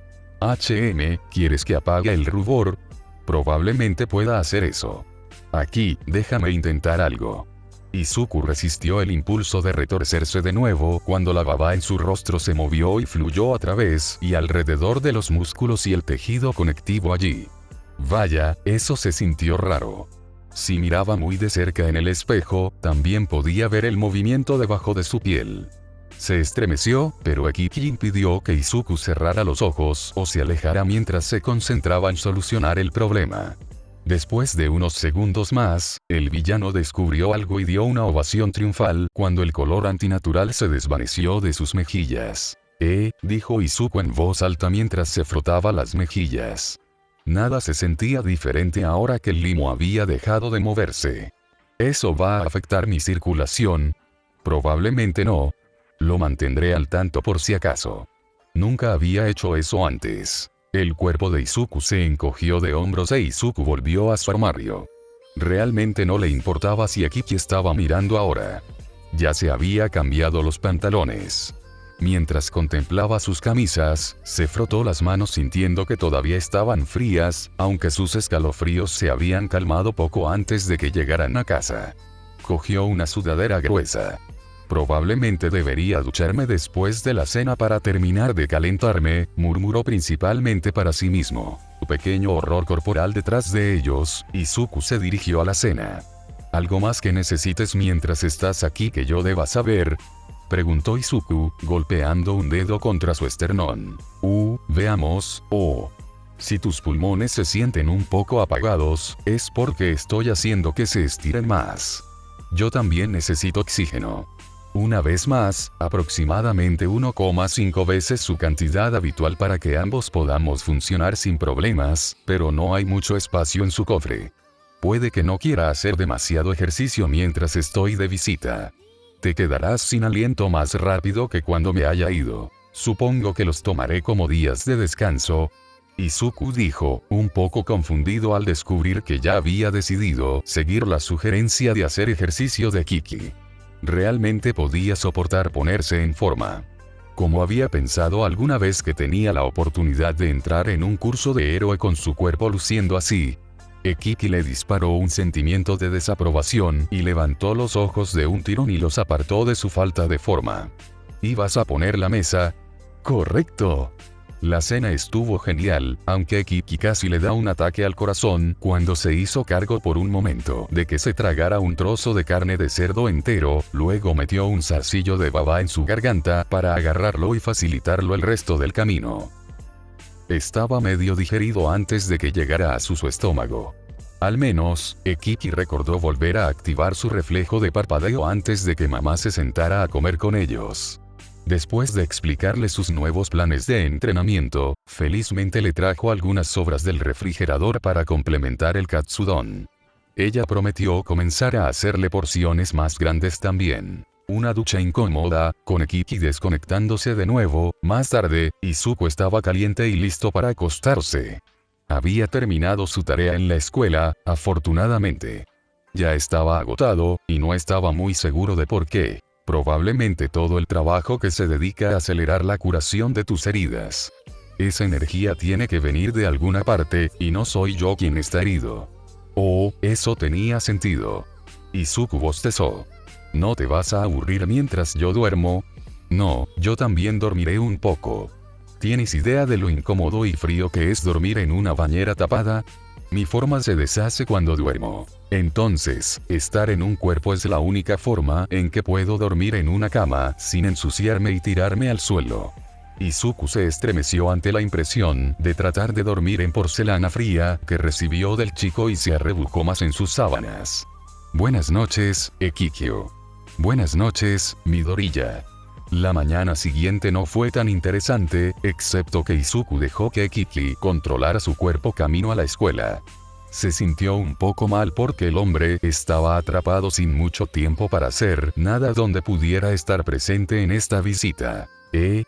¿Quieres que apague el rubor? Probablemente pueda hacer eso. Aquí, déjame intentar algo. Izuku resistió el impulso de retorcerse de nuevo cuando la baba en su rostro se movió y fluyó a través y alrededor de los músculos y el tejido conectivo allí. Vaya, eso se sintió raro. Si miraba muy de cerca en el espejo, también podía ver el movimiento debajo de su piel. Se estremeció, pero Kiki impidió que Izuku cerrara los ojos o se alejara mientras se concentraba en solucionar el problema. Después de unos segundos más, el villano descubrió algo y dio una ovación triunfal cuando el color antinatural se desvaneció de sus mejillas. Dijo Izuku en voz alta mientras se frotaba las mejillas. Nada se sentía diferente ahora que el limo había dejado de moverse. ¿Eso va a afectar mi circulación? Probablemente no. Lo mantendré al tanto por si acaso. Nunca había hecho eso antes. El cuerpo de Izuku se encogió de hombros e Izuku volvió a su armario. Realmente no le importaba si Kiki estaba mirando ahora. Ya se había cambiado los pantalones. Mientras contemplaba sus camisas, se frotó las manos sintiendo que todavía estaban frías, aunque sus escalofríos se habían calmado poco antes de que llegaran a casa. Cogió una sudadera gruesa. Probablemente debería ducharme después de la cena para terminar de calentarme, murmuró principalmente para sí mismo. Un pequeño horror corporal detrás de ellos, Izuku se dirigió a la cena. ¿Algo más que necesites mientras estás aquí que yo deba saber? Preguntó Izuku, golpeando un dedo contra su esternón. Veamos, Si tus pulmones se sienten un poco apagados, es porque estoy haciendo que se estiren más. Yo también necesito oxígeno. Una vez más, aproximadamente 1,5 veces su cantidad habitual para que ambos podamos funcionar sin problemas, pero no hay mucho espacio en su cofre. Puede que no quiera hacer demasiado ejercicio mientras estoy de visita. Te quedarás sin aliento más rápido que cuando me haya ido. Supongo que los tomaré como días de descanso. Izuku dijo, un poco confundido al descubrir que ya había decidido seguir la sugerencia de hacer ejercicio de Kiki. Realmente podía soportar ponerse en forma. Como había pensado alguna vez que tenía la oportunidad de entrar en un curso de héroe con su cuerpo luciendo así. Kiki le disparó un sentimiento de desaprobación y levantó los ojos de un tirón y los apartó de su falta de forma. ¿Ibas a poner la mesa? Correcto. La cena estuvo genial, aunque Kiki casi le da un ataque al corazón cuando se hizo cargo por un momento de que se tragara un trozo de carne de cerdo entero, luego metió un zarcillo de baba en su garganta para agarrarlo y facilitarlo el resto del camino. Estaba medio digerido antes de que llegara a su estómago. Al menos, Kiki recordó volver a activar su reflejo de parpadeo antes de que mamá se sentara a comer con ellos. Después de explicarle sus nuevos planes de entrenamiento, felizmente le trajo algunas sobras del refrigerador para complementar el katsudon. Ella prometió comenzar a hacerle porciones más grandes también. Una ducha incómoda, con Kiki desconectándose de nuevo. Más tarde, Izuku estaba caliente y listo para acostarse. Había terminado su tarea en la escuela, afortunadamente. Ya estaba agotado, y no estaba muy seguro de por qué. Probablemente todo el trabajo que se dedica a acelerar la curación de tus heridas. Esa energía tiene que venir de alguna parte, y no soy yo quien está herido. Oh, eso tenía sentido. Izuku bostezó. ¿No te vas a aburrir mientras yo duermo? No, yo también dormiré un poco. ¿Tienes idea de lo incómodo y frío que es dormir en una bañera tapada? Mi forma se deshace cuando duermo. Entonces, estar en un cuerpo es la única forma en que puedo dormir en una cama sin ensuciarme y tirarme al suelo. Izuku se estremeció ante la impresión de tratar de dormir en porcelana fría que recibió del chico y se arrebujó más en sus sábanas. Buenas noches, Ekikyo. Buenas noches, Midoriya. La mañana siguiente no fue tan interesante, excepto que Izuku dejó que Kiki controlara su cuerpo camino a la escuela. Se sintió un poco mal porque el hombre estaba atrapado sin mucho tiempo para hacer nada donde pudiera estar presente en esta visita.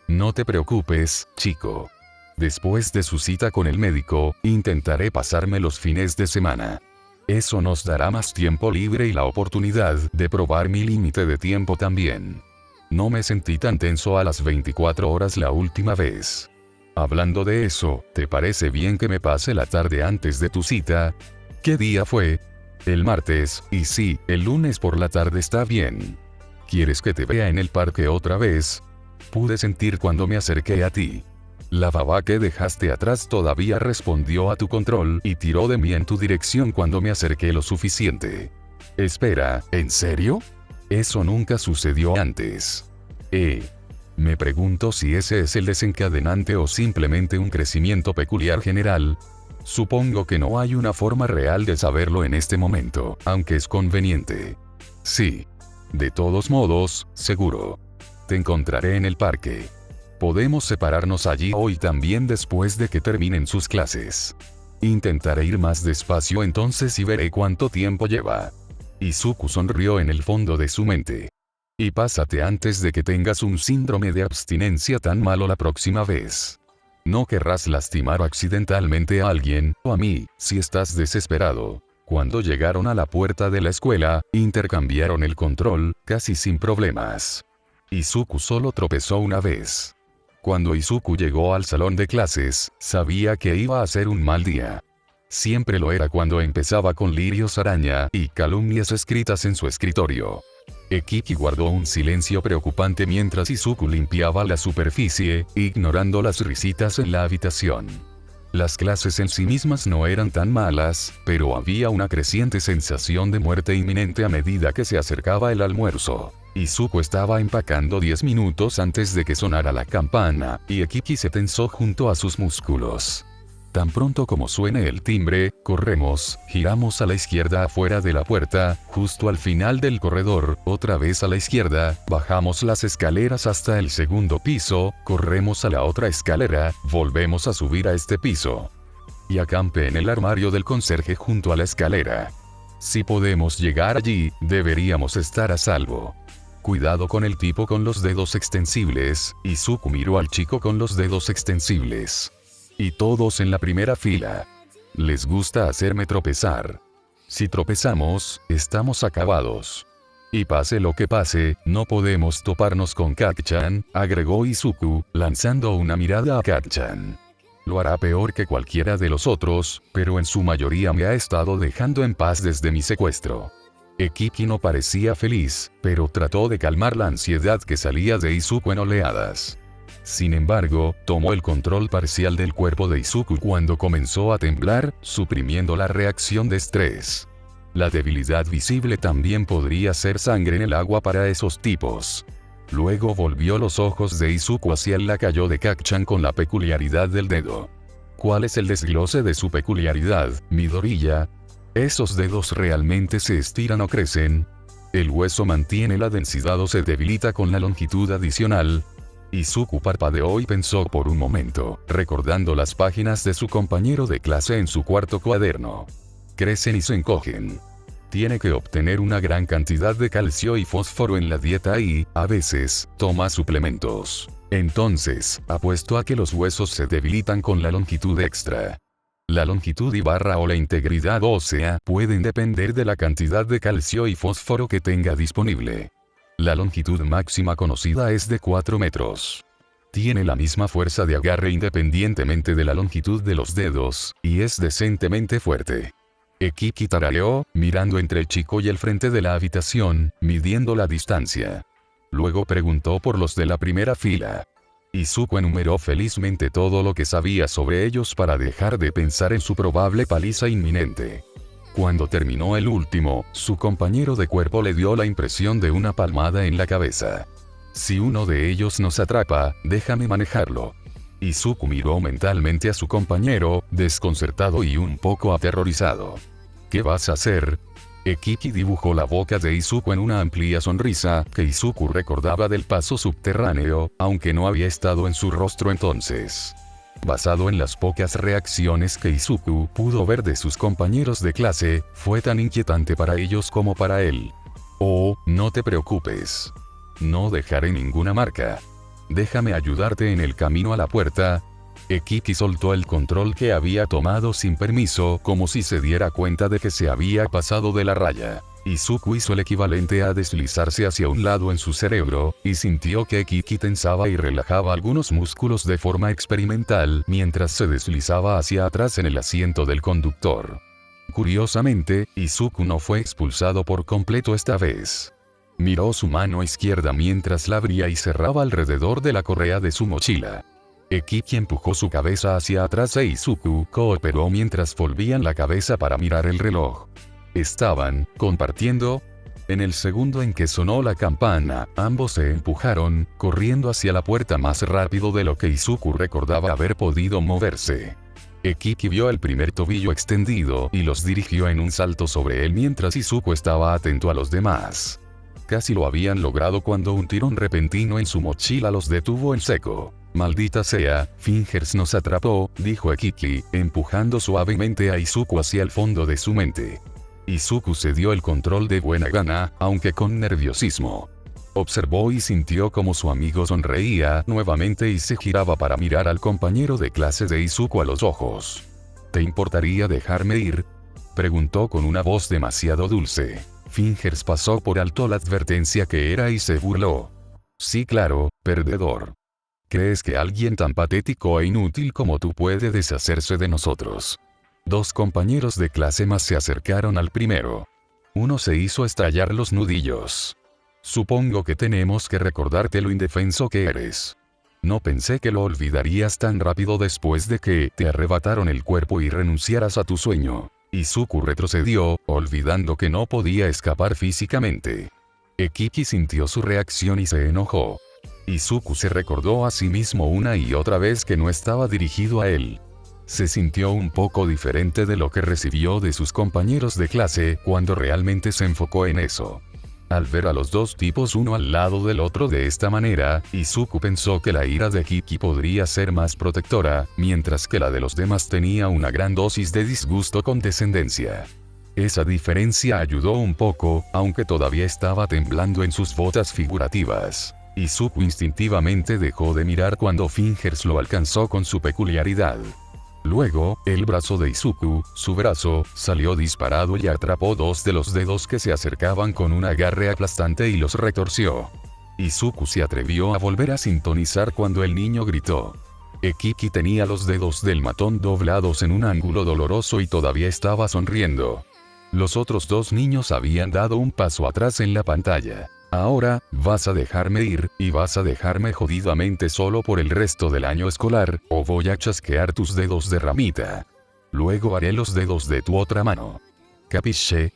No te preocupes, chico. Después de su cita con el médico, intentaré pasarme los fines de semana. Eso nos dará más tiempo libre y la oportunidad de probar mi límite de tiempo también. No me sentí tan tenso a las 24 horas la última vez. Hablando de eso, ¿te parece bien que me pase la tarde antes de tu cita? ¿Qué día fue? El martes, y sí, el lunes por la tarde está bien. ¿Quieres que te vea en el parque otra vez? Pude sentir cuando me acerqué a ti. La baba que dejaste atrás todavía respondió a tu control y tiró de mí en tu dirección cuando me acerqué lo suficiente. Espera, ¿en serio? Eso nunca sucedió antes. Me pregunto si ese es el desencadenante o simplemente un crecimiento peculiar general. Supongo que no hay una forma real de saberlo en este momento, aunque es conveniente. Sí. De todos modos, seguro. Te encontraré en el parque. Podemos separarnos allí hoy también después de que terminen sus clases. Intentaré ir más despacio entonces y veré cuánto tiempo lleva. Izuku sonrió en el fondo de su mente. Y pásate antes de que tengas un síndrome de abstinencia tan malo la próxima vez. No querrás lastimar accidentalmente a alguien, o a mí, si estás desesperado. Cuando llegaron a la puerta de la escuela, intercambiaron el control, casi sin problemas. Izuku solo tropezó una vez. Cuando Izuku llegó al salón de clases, sabía que iba a ser un mal día. Siempre lo era cuando empezaba con lirios araña y calumnias escritas en su escritorio. Kiki guardó un silencio preocupante mientras Izuku limpiaba la superficie, ignorando las risitas en la habitación. Las clases en sí mismas no eran tan malas, pero había una creciente sensación de muerte inminente a medida que se acercaba el almuerzo. Izuku estaba empacando 10 minutos antes de que sonara la campana, y Kiki se tensó junto a sus músculos. Tan pronto como suene el timbre, corremos, giramos a la izquierda afuera de la puerta, justo al final del corredor, otra vez a la izquierda, bajamos las escaleras hasta el segundo piso, corremos a la otra escalera, volvemos a subir a este piso. Y acampe en el armario del conserje junto a la escalera. Si podemos llegar allí, deberíamos estar a salvo. Cuidado con el tipo con los dedos extensibles. Izuku miró al chico con los dedos extensibles. Y todos en la primera fila. Les gusta hacerme tropezar. Si tropezamos, estamos acabados. Y pase lo que pase, no podemos toparnos con Kacchan, agregó Izuku, lanzando una mirada a Kacchan. Lo hará peor que cualquiera de los otros, pero en su mayoría me ha estado dejando en paz desde mi secuestro. Ekiki no parecía feliz, pero trató de calmar la ansiedad que salía de Izuku en oleadas. Sin embargo, tomó el control parcial del cuerpo de Izuku cuando comenzó a temblar, suprimiendo la reacción de estrés. La debilidad visible también podría ser sangre en el agua para esos tipos. Luego volvió los ojos de Izuku hacia el lacayo de Kacchan con la peculiaridad del dedo. ¿Cuál es el desglose de su peculiaridad, Midoriya? ¿Esos dedos realmente se estiran o crecen? ¿El hueso mantiene la densidad o se debilita con la longitud adicional? Izuku parpadeó y pensó por un momento, recordando las páginas de su compañero de clase en su cuarto cuaderno. Crecen y se encogen. Tiene que obtener una gran cantidad de calcio y fósforo en la dieta y, a veces, toma suplementos. Entonces, apuesto a que los huesos se debilitan con la longitud extra. La longitud y barra o la integridad ósea pueden depender de la cantidad de calcio y fósforo que tenga disponible. La longitud máxima conocida es de 4 metros. Tiene la misma fuerza de agarre independientemente de la longitud de los dedos, y es decentemente fuerte. Ekiki tarareó, mirando entre el chico y el frente de la habitación, midiendo la distancia. Luego preguntó por los de la primera fila. Izuku enumeró felizmente todo lo que sabía sobre ellos para dejar de pensar en su probable paliza inminente. Cuando terminó el último, su compañero de cuerpo le dio la impresión de una palmada en la cabeza. Si uno de ellos nos atrapa, déjame manejarlo. Izuku miró mentalmente a su compañero, desconcertado y un poco aterrorizado. ¿Qué vas a hacer? Ekiki dibujó la boca de Izuku en una amplia sonrisa, que Izuku recordaba del paso subterráneo, aunque no había estado en su rostro entonces. Basado en las pocas reacciones que Izuku pudo ver de sus compañeros de clase, fue tan inquietante para ellos como para él. Oh, no te preocupes. No dejaré ninguna marca. Déjame ayudarte en el camino a la puerta. Ekiki soltó el control que había tomado sin permiso, como si se diera cuenta de que se había pasado de la raya. Izuku hizo el equivalente a deslizarse hacia un lado en su cerebro, y sintió que Ekiki tensaba y relajaba algunos músculos de forma experimental mientras se deslizaba hacia atrás en el asiento del conductor. Curiosamente, Izuku no fue expulsado por completo esta vez. Miró su mano izquierda mientras la abría y cerraba alrededor de la correa de su mochila. Ekiki empujó su cabeza hacia atrás e Izuku cooperó mientras volvían la cabeza para mirar el reloj. Estaban compartiendo. En el segundo en que sonó la campana, ambos se empujaron, corriendo hacia la puerta más rápido de lo que Izuku recordaba haber podido moverse. Ekiki vio el primer tobillo extendido y los dirigió en un salto sobre él mientras Izuku estaba atento a los demás. Casi lo habían logrado cuando un tirón repentino en su mochila los detuvo en seco. Maldita sea, Fingers nos atrapó, dijo Ekiki, empujando suavemente a Izuku hacia el fondo de su mente. Izuku cedió el control de buena gana, aunque con nerviosismo. Observó y sintió como su amigo sonreía nuevamente y se giraba para mirar al compañero de clase de Izuku a los ojos. ¿Te importaría dejarme ir?, preguntó con una voz demasiado dulce. Fingers pasó por alto la advertencia que era y se burló. Sí, claro, perdedor. ¿Crees que alguien tan patético e inútil como tú puede deshacerse de nosotros? Dos compañeros de clase más se acercaron al primero. Uno se hizo estallar los nudillos. Supongo que tenemos que recordarte lo indefenso que eres. No pensé que lo olvidarías tan rápido después de que te arrebataron el cuerpo y renunciaras a tu sueño. Izuku retrocedió, olvidando que no podía escapar físicamente. Ekiki sintió su reacción y se enojó. Izuku se recordó a sí mismo una y otra vez que no estaba dirigido a él. Se sintió un poco diferente de lo que recibió de sus compañeros de clase cuando realmente se enfocó en eso. Al ver a los dos tipos uno al lado del otro de esta manera, Izuku pensó que la ira de Kiki podría ser más protectora, mientras que la de los demás tenía una gran dosis de disgusto con descendencia. Esa diferencia ayudó un poco, aunque todavía estaba temblando en sus botas figurativas. Izuku instintivamente dejó de mirar cuando Fingers lo alcanzó con su peculiaridad. Luego, el brazo de Izuku, su brazo, salió disparado y atrapó dos de los dedos que se acercaban con un agarre aplastante y los retorció. Izuku se atrevió a volver a sintonizar cuando el niño gritó. Kiki tenía los dedos del matón doblados en un ángulo doloroso y todavía estaba sonriendo. Los otros dos niños habían dado un paso atrás en la pantalla. Ahora, vas a dejarme ir, y vas a dejarme jodidamente solo por el resto del año escolar, o voy a chasquear tus dedos de ramita. Luego haré los dedos de tu otra mano. ¿Capisce?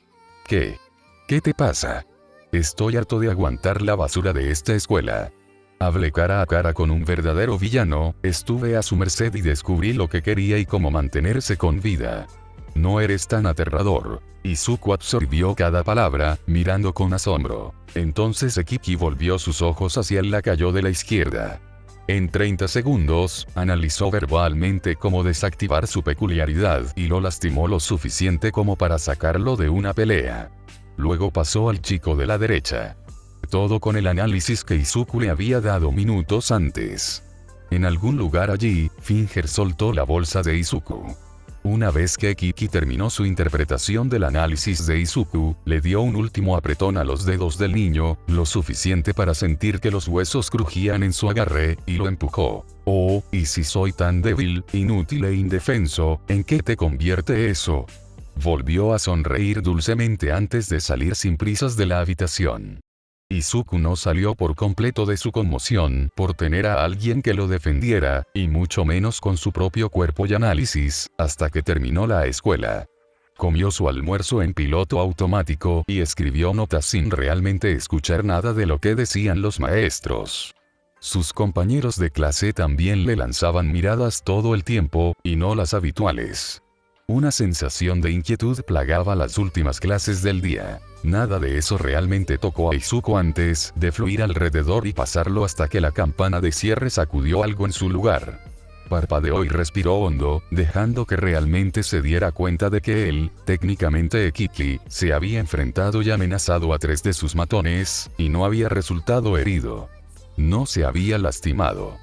¿Qué? ¿Qué te pasa? Estoy harto de aguantar la basura de esta escuela. Hablé cara a cara con un verdadero villano, estuve a su merced y descubrí lo que quería y cómo mantenerse con vida. No eres tan aterrador. Izuku absorbió cada palabra, mirando con asombro. Entonces Kiki volvió sus ojos hacia el lacayo de la izquierda. En 30 segundos, analizó verbalmente cómo desactivar su peculiaridad y lo lastimó lo suficiente como para sacarlo de una pelea. Luego pasó al chico de la derecha. Todo con el análisis que Izuku le había dado minutos antes. En algún lugar allí, Finger soltó la bolsa de Izuku. Una vez que Kiki terminó su interpretación del análisis de Izuku, le dio un último apretón a los dedos del niño, lo suficiente para sentir que los huesos crujían en su agarre, y lo empujó. Oh, y si soy tan débil, inútil e indefenso, ¿en qué te convierte eso? Volvió a sonreír dulcemente antes de salir sin prisas de la habitación. Izuku no salió por completo de su conmoción por tener a alguien que lo defendiera, y mucho menos con su propio cuerpo y análisis, hasta que terminó la escuela. Comió su almuerzo en piloto automático y escribió notas sin realmente escuchar nada de lo que decían los maestros. Sus compañeros de clase también le lanzaban miradas todo el tiempo, y no las habituales. Una sensación de inquietud plagaba las últimas clases del día. Nada de eso realmente tocó a Izuku antes de fluir alrededor y pasarlo hasta que la campana de cierre sacudió algo en su lugar. Parpadeó y respiró hondo, dejando que realmente se diera cuenta de que él, técnicamente Kiki, se había enfrentado y amenazado a 3 de sus matones, y no había resultado herido. No se había lastimado.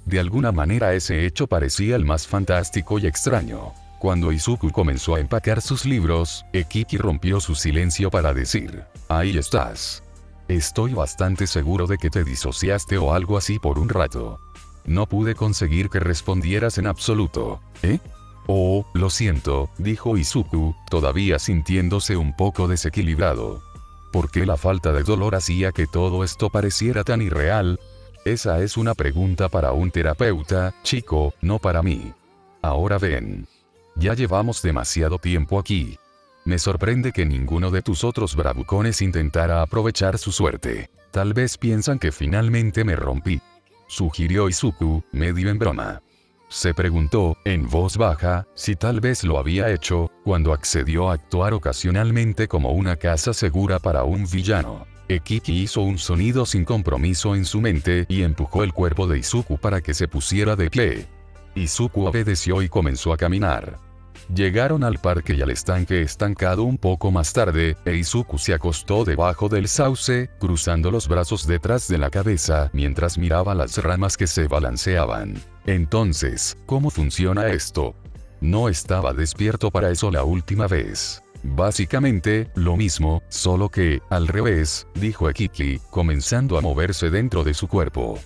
De alguna manera ese hecho parecía el más fantástico y extraño. Cuando Izuku comenzó a empacar sus libros, Kiki rompió su silencio para decir, «Ahí estás. Estoy bastante seguro de que te disociaste o algo así por un rato. No pude conseguir que respondieras en absoluto, ¿eh?» «Oh, lo siento», dijo Izuku, todavía sintiéndose un poco desequilibrado. ¿Por qué la falta de dolor hacía que todo esto pareciera tan irreal? Esa es una pregunta para un terapeuta, chico, no para mí. Ahora ven. Ya llevamos demasiado tiempo aquí. Me sorprende que ninguno de tus otros bravucones intentara aprovechar su suerte. Tal vez piensan que finalmente me rompí. Sugirió Izuku, medio en broma. Se preguntó, en voz baja, si tal vez lo había hecho, cuando accedió a actuar ocasionalmente como una casa segura para un villano. Kiki hizo un sonido sin compromiso en su mente y empujó el cuerpo de Izuku para que se pusiera de pie. Izuku obedeció y comenzó a caminar. Llegaron al parque y al estanque estancado un poco más tarde, e Izuku se acostó debajo del sauce, cruzando los brazos detrás de la cabeza mientras miraba las ramas que se balanceaban. Entonces, ¿cómo funciona esto? No estaba despierto para eso la última vez. Básicamente, lo mismo, solo que, al revés, dijo Kiki, comenzando a moverse dentro de su cuerpo.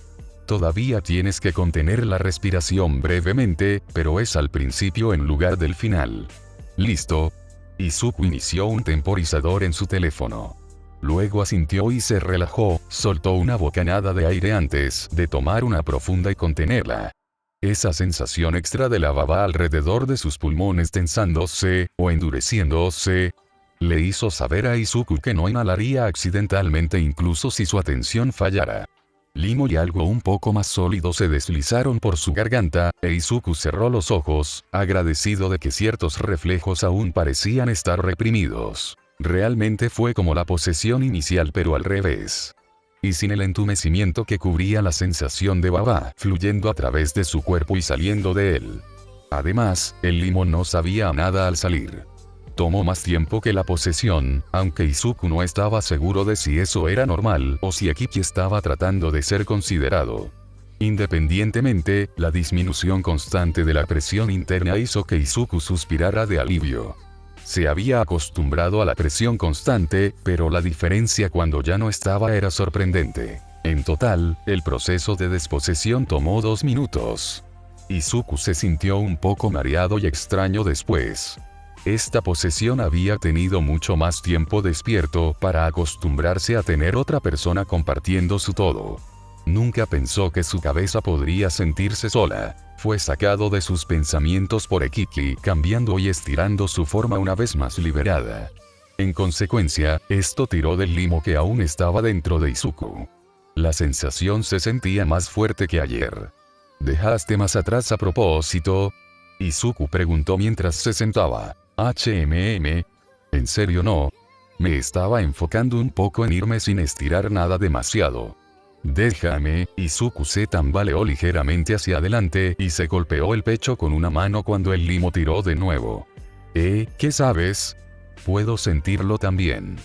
Todavía tienes que contener la respiración brevemente, pero es al principio en lugar del final. ¿Listo? Izuku inició un temporizador en su teléfono. Luego asintió y se relajó, soltó una bocanada de aire antes de tomar una profunda y contenerla. Esa sensación extra de la baba alrededor de sus pulmones tensándose, o endureciéndose, le hizo saber a Izuku que no inhalaría accidentalmente incluso si su atención fallara. Limo y algo un poco más sólido se deslizaron por su garganta, e Izuku cerró los ojos, agradecido de que ciertos reflejos aún parecían estar reprimidos. Realmente fue como la posesión inicial pero al revés. Y sin el entumecimiento que cubría la sensación de baba fluyendo a través de su cuerpo y saliendo de él. Además, el Limo no sabía a nada al salir. Tomó más tiempo que la posesión, aunque Izuku no estaba seguro de si eso era normal o si Ekiki estaba tratando de ser considerado. Independientemente, la disminución constante de la presión interna hizo que Izuku suspirara de alivio. Se había acostumbrado a la presión constante, pero la diferencia cuando ya no estaba era sorprendente. En total, el proceso de desposesión tomó 2 minutos. Izuku se sintió un poco mareado y extraño después. Esta posesión había tenido mucho más tiempo despierto para acostumbrarse a tener otra persona compartiendo su todo. Nunca pensó que su cabeza podría sentirse sola. Fue sacado de sus pensamientos por Ekiki, cambiando y estirando su forma una vez más liberada. En consecuencia, esto tiró del Limo que aún estaba dentro de Izuku. La sensación se sentía más fuerte que ayer. ¿Dejaste más atrás a propósito? Izuku preguntó mientras se sentaba. ¿En serio no? Me estaba enfocando un poco en irme sin estirar nada demasiado. Déjame. Izuku se tambaleó ligeramente hacia adelante y se golpeó el pecho con una mano cuando el Limo tiró de nuevo. ¿Qué sabes? Puedo sentirlo también.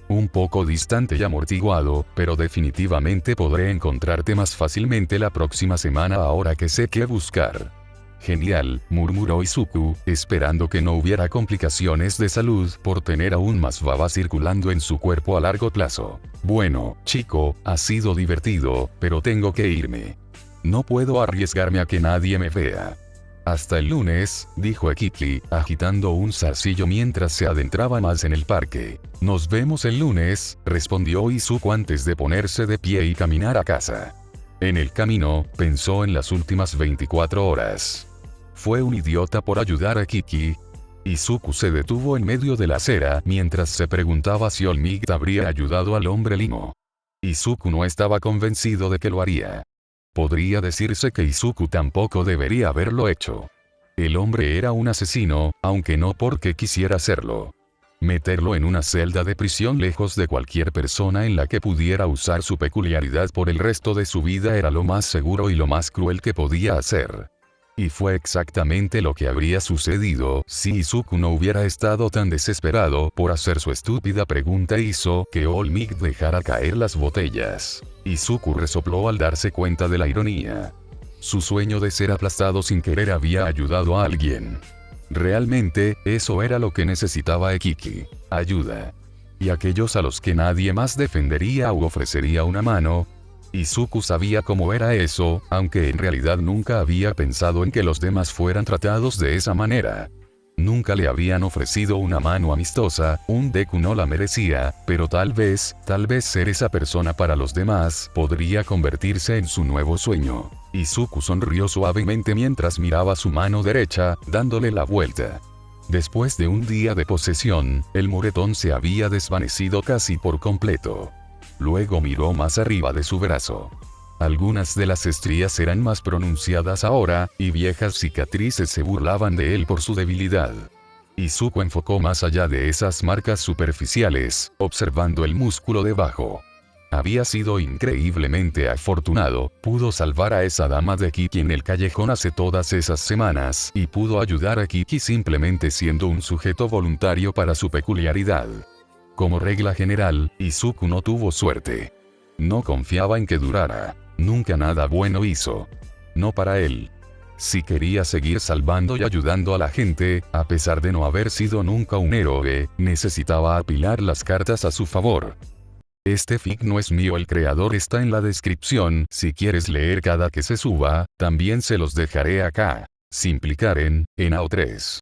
Un poco distante y amortiguado, pero definitivamente podré encontrarte más fácilmente la próxima semana ahora que sé qué buscar. Genial, murmuró Izuku, esperando que no hubiera complicaciones de salud por tener aún más baba circulando en su cuerpo a largo plazo. Bueno, chico, ha sido divertido, pero tengo que irme. No puedo arriesgarme a que nadie me vea. Hasta el lunes, dijo Ekiki, agitando un zarcillo mientras se adentraba más en el parque. Nos vemos el lunes, respondió Izuku antes de ponerse de pie y caminar a casa. En el camino, pensó en las últimas 24 horas. Fue un idiota por ayudar a Kiki. Izuku se detuvo en medio de la acera mientras se preguntaba si All Might habría ayudado al hombre Limo. Izuku no estaba convencido de que lo haría. Podría decirse que Izuku tampoco debería haberlo hecho. El hombre era un asesino, aunque no porque quisiera hacerlo. Meterlo en una celda de prisión lejos de cualquier persona en la que pudiera usar su peculiaridad por el resto de su vida era lo más seguro y lo más cruel que podía hacer. Y fue exactamente lo que habría sucedido si Izuku no hubiera estado tan desesperado por hacer su estúpida pregunta. Hizo que All Might dejara caer las botellas. Izuku resopló al darse cuenta de la ironía. Su sueño de ser aplastado sin querer había ayudado a alguien. Realmente, eso era lo que necesitaba Ekiki. Ayuda. Y aquellos a los que nadie más defendería u ofrecería una mano. Izuku sabía cómo era eso, aunque en realidad nunca había pensado en que los demás fueran tratados de esa manera. Nunca le habían ofrecido una mano amistosa, un Deku no la merecía, pero tal vez ser esa persona para los demás podría convertirse en su nuevo sueño. Izuku sonrió suavemente mientras miraba su mano derecha, dándole la vuelta. Después de un día de posesión, el moretón se había desvanecido casi por completo. Luego miró más arriba de su brazo. Algunas de las estrías eran más pronunciadas ahora, y viejas cicatrices se burlaban de él por su debilidad. Izuku enfocó más allá de esas marcas superficiales, observando el músculo debajo. Había sido increíblemente afortunado, pudo salvar a esa dama de Kiki en el callejón hace todas esas semanas y pudo ayudar a Kiki simplemente siendo un sujeto voluntario para su peculiaridad. Como regla general, Izuku no tuvo suerte. No confiaba en que durara. Nunca nada bueno hizo. No para él. Si quería seguir salvando y ayudando a la gente, a pesar de no haber sido nunca un héroe, necesitaba apilar las cartas a su favor. Este fic no es mío, el creador está en la descripción, si quieres leer cada que se suba, también se los dejaré acá. Simplicaren, en AO3.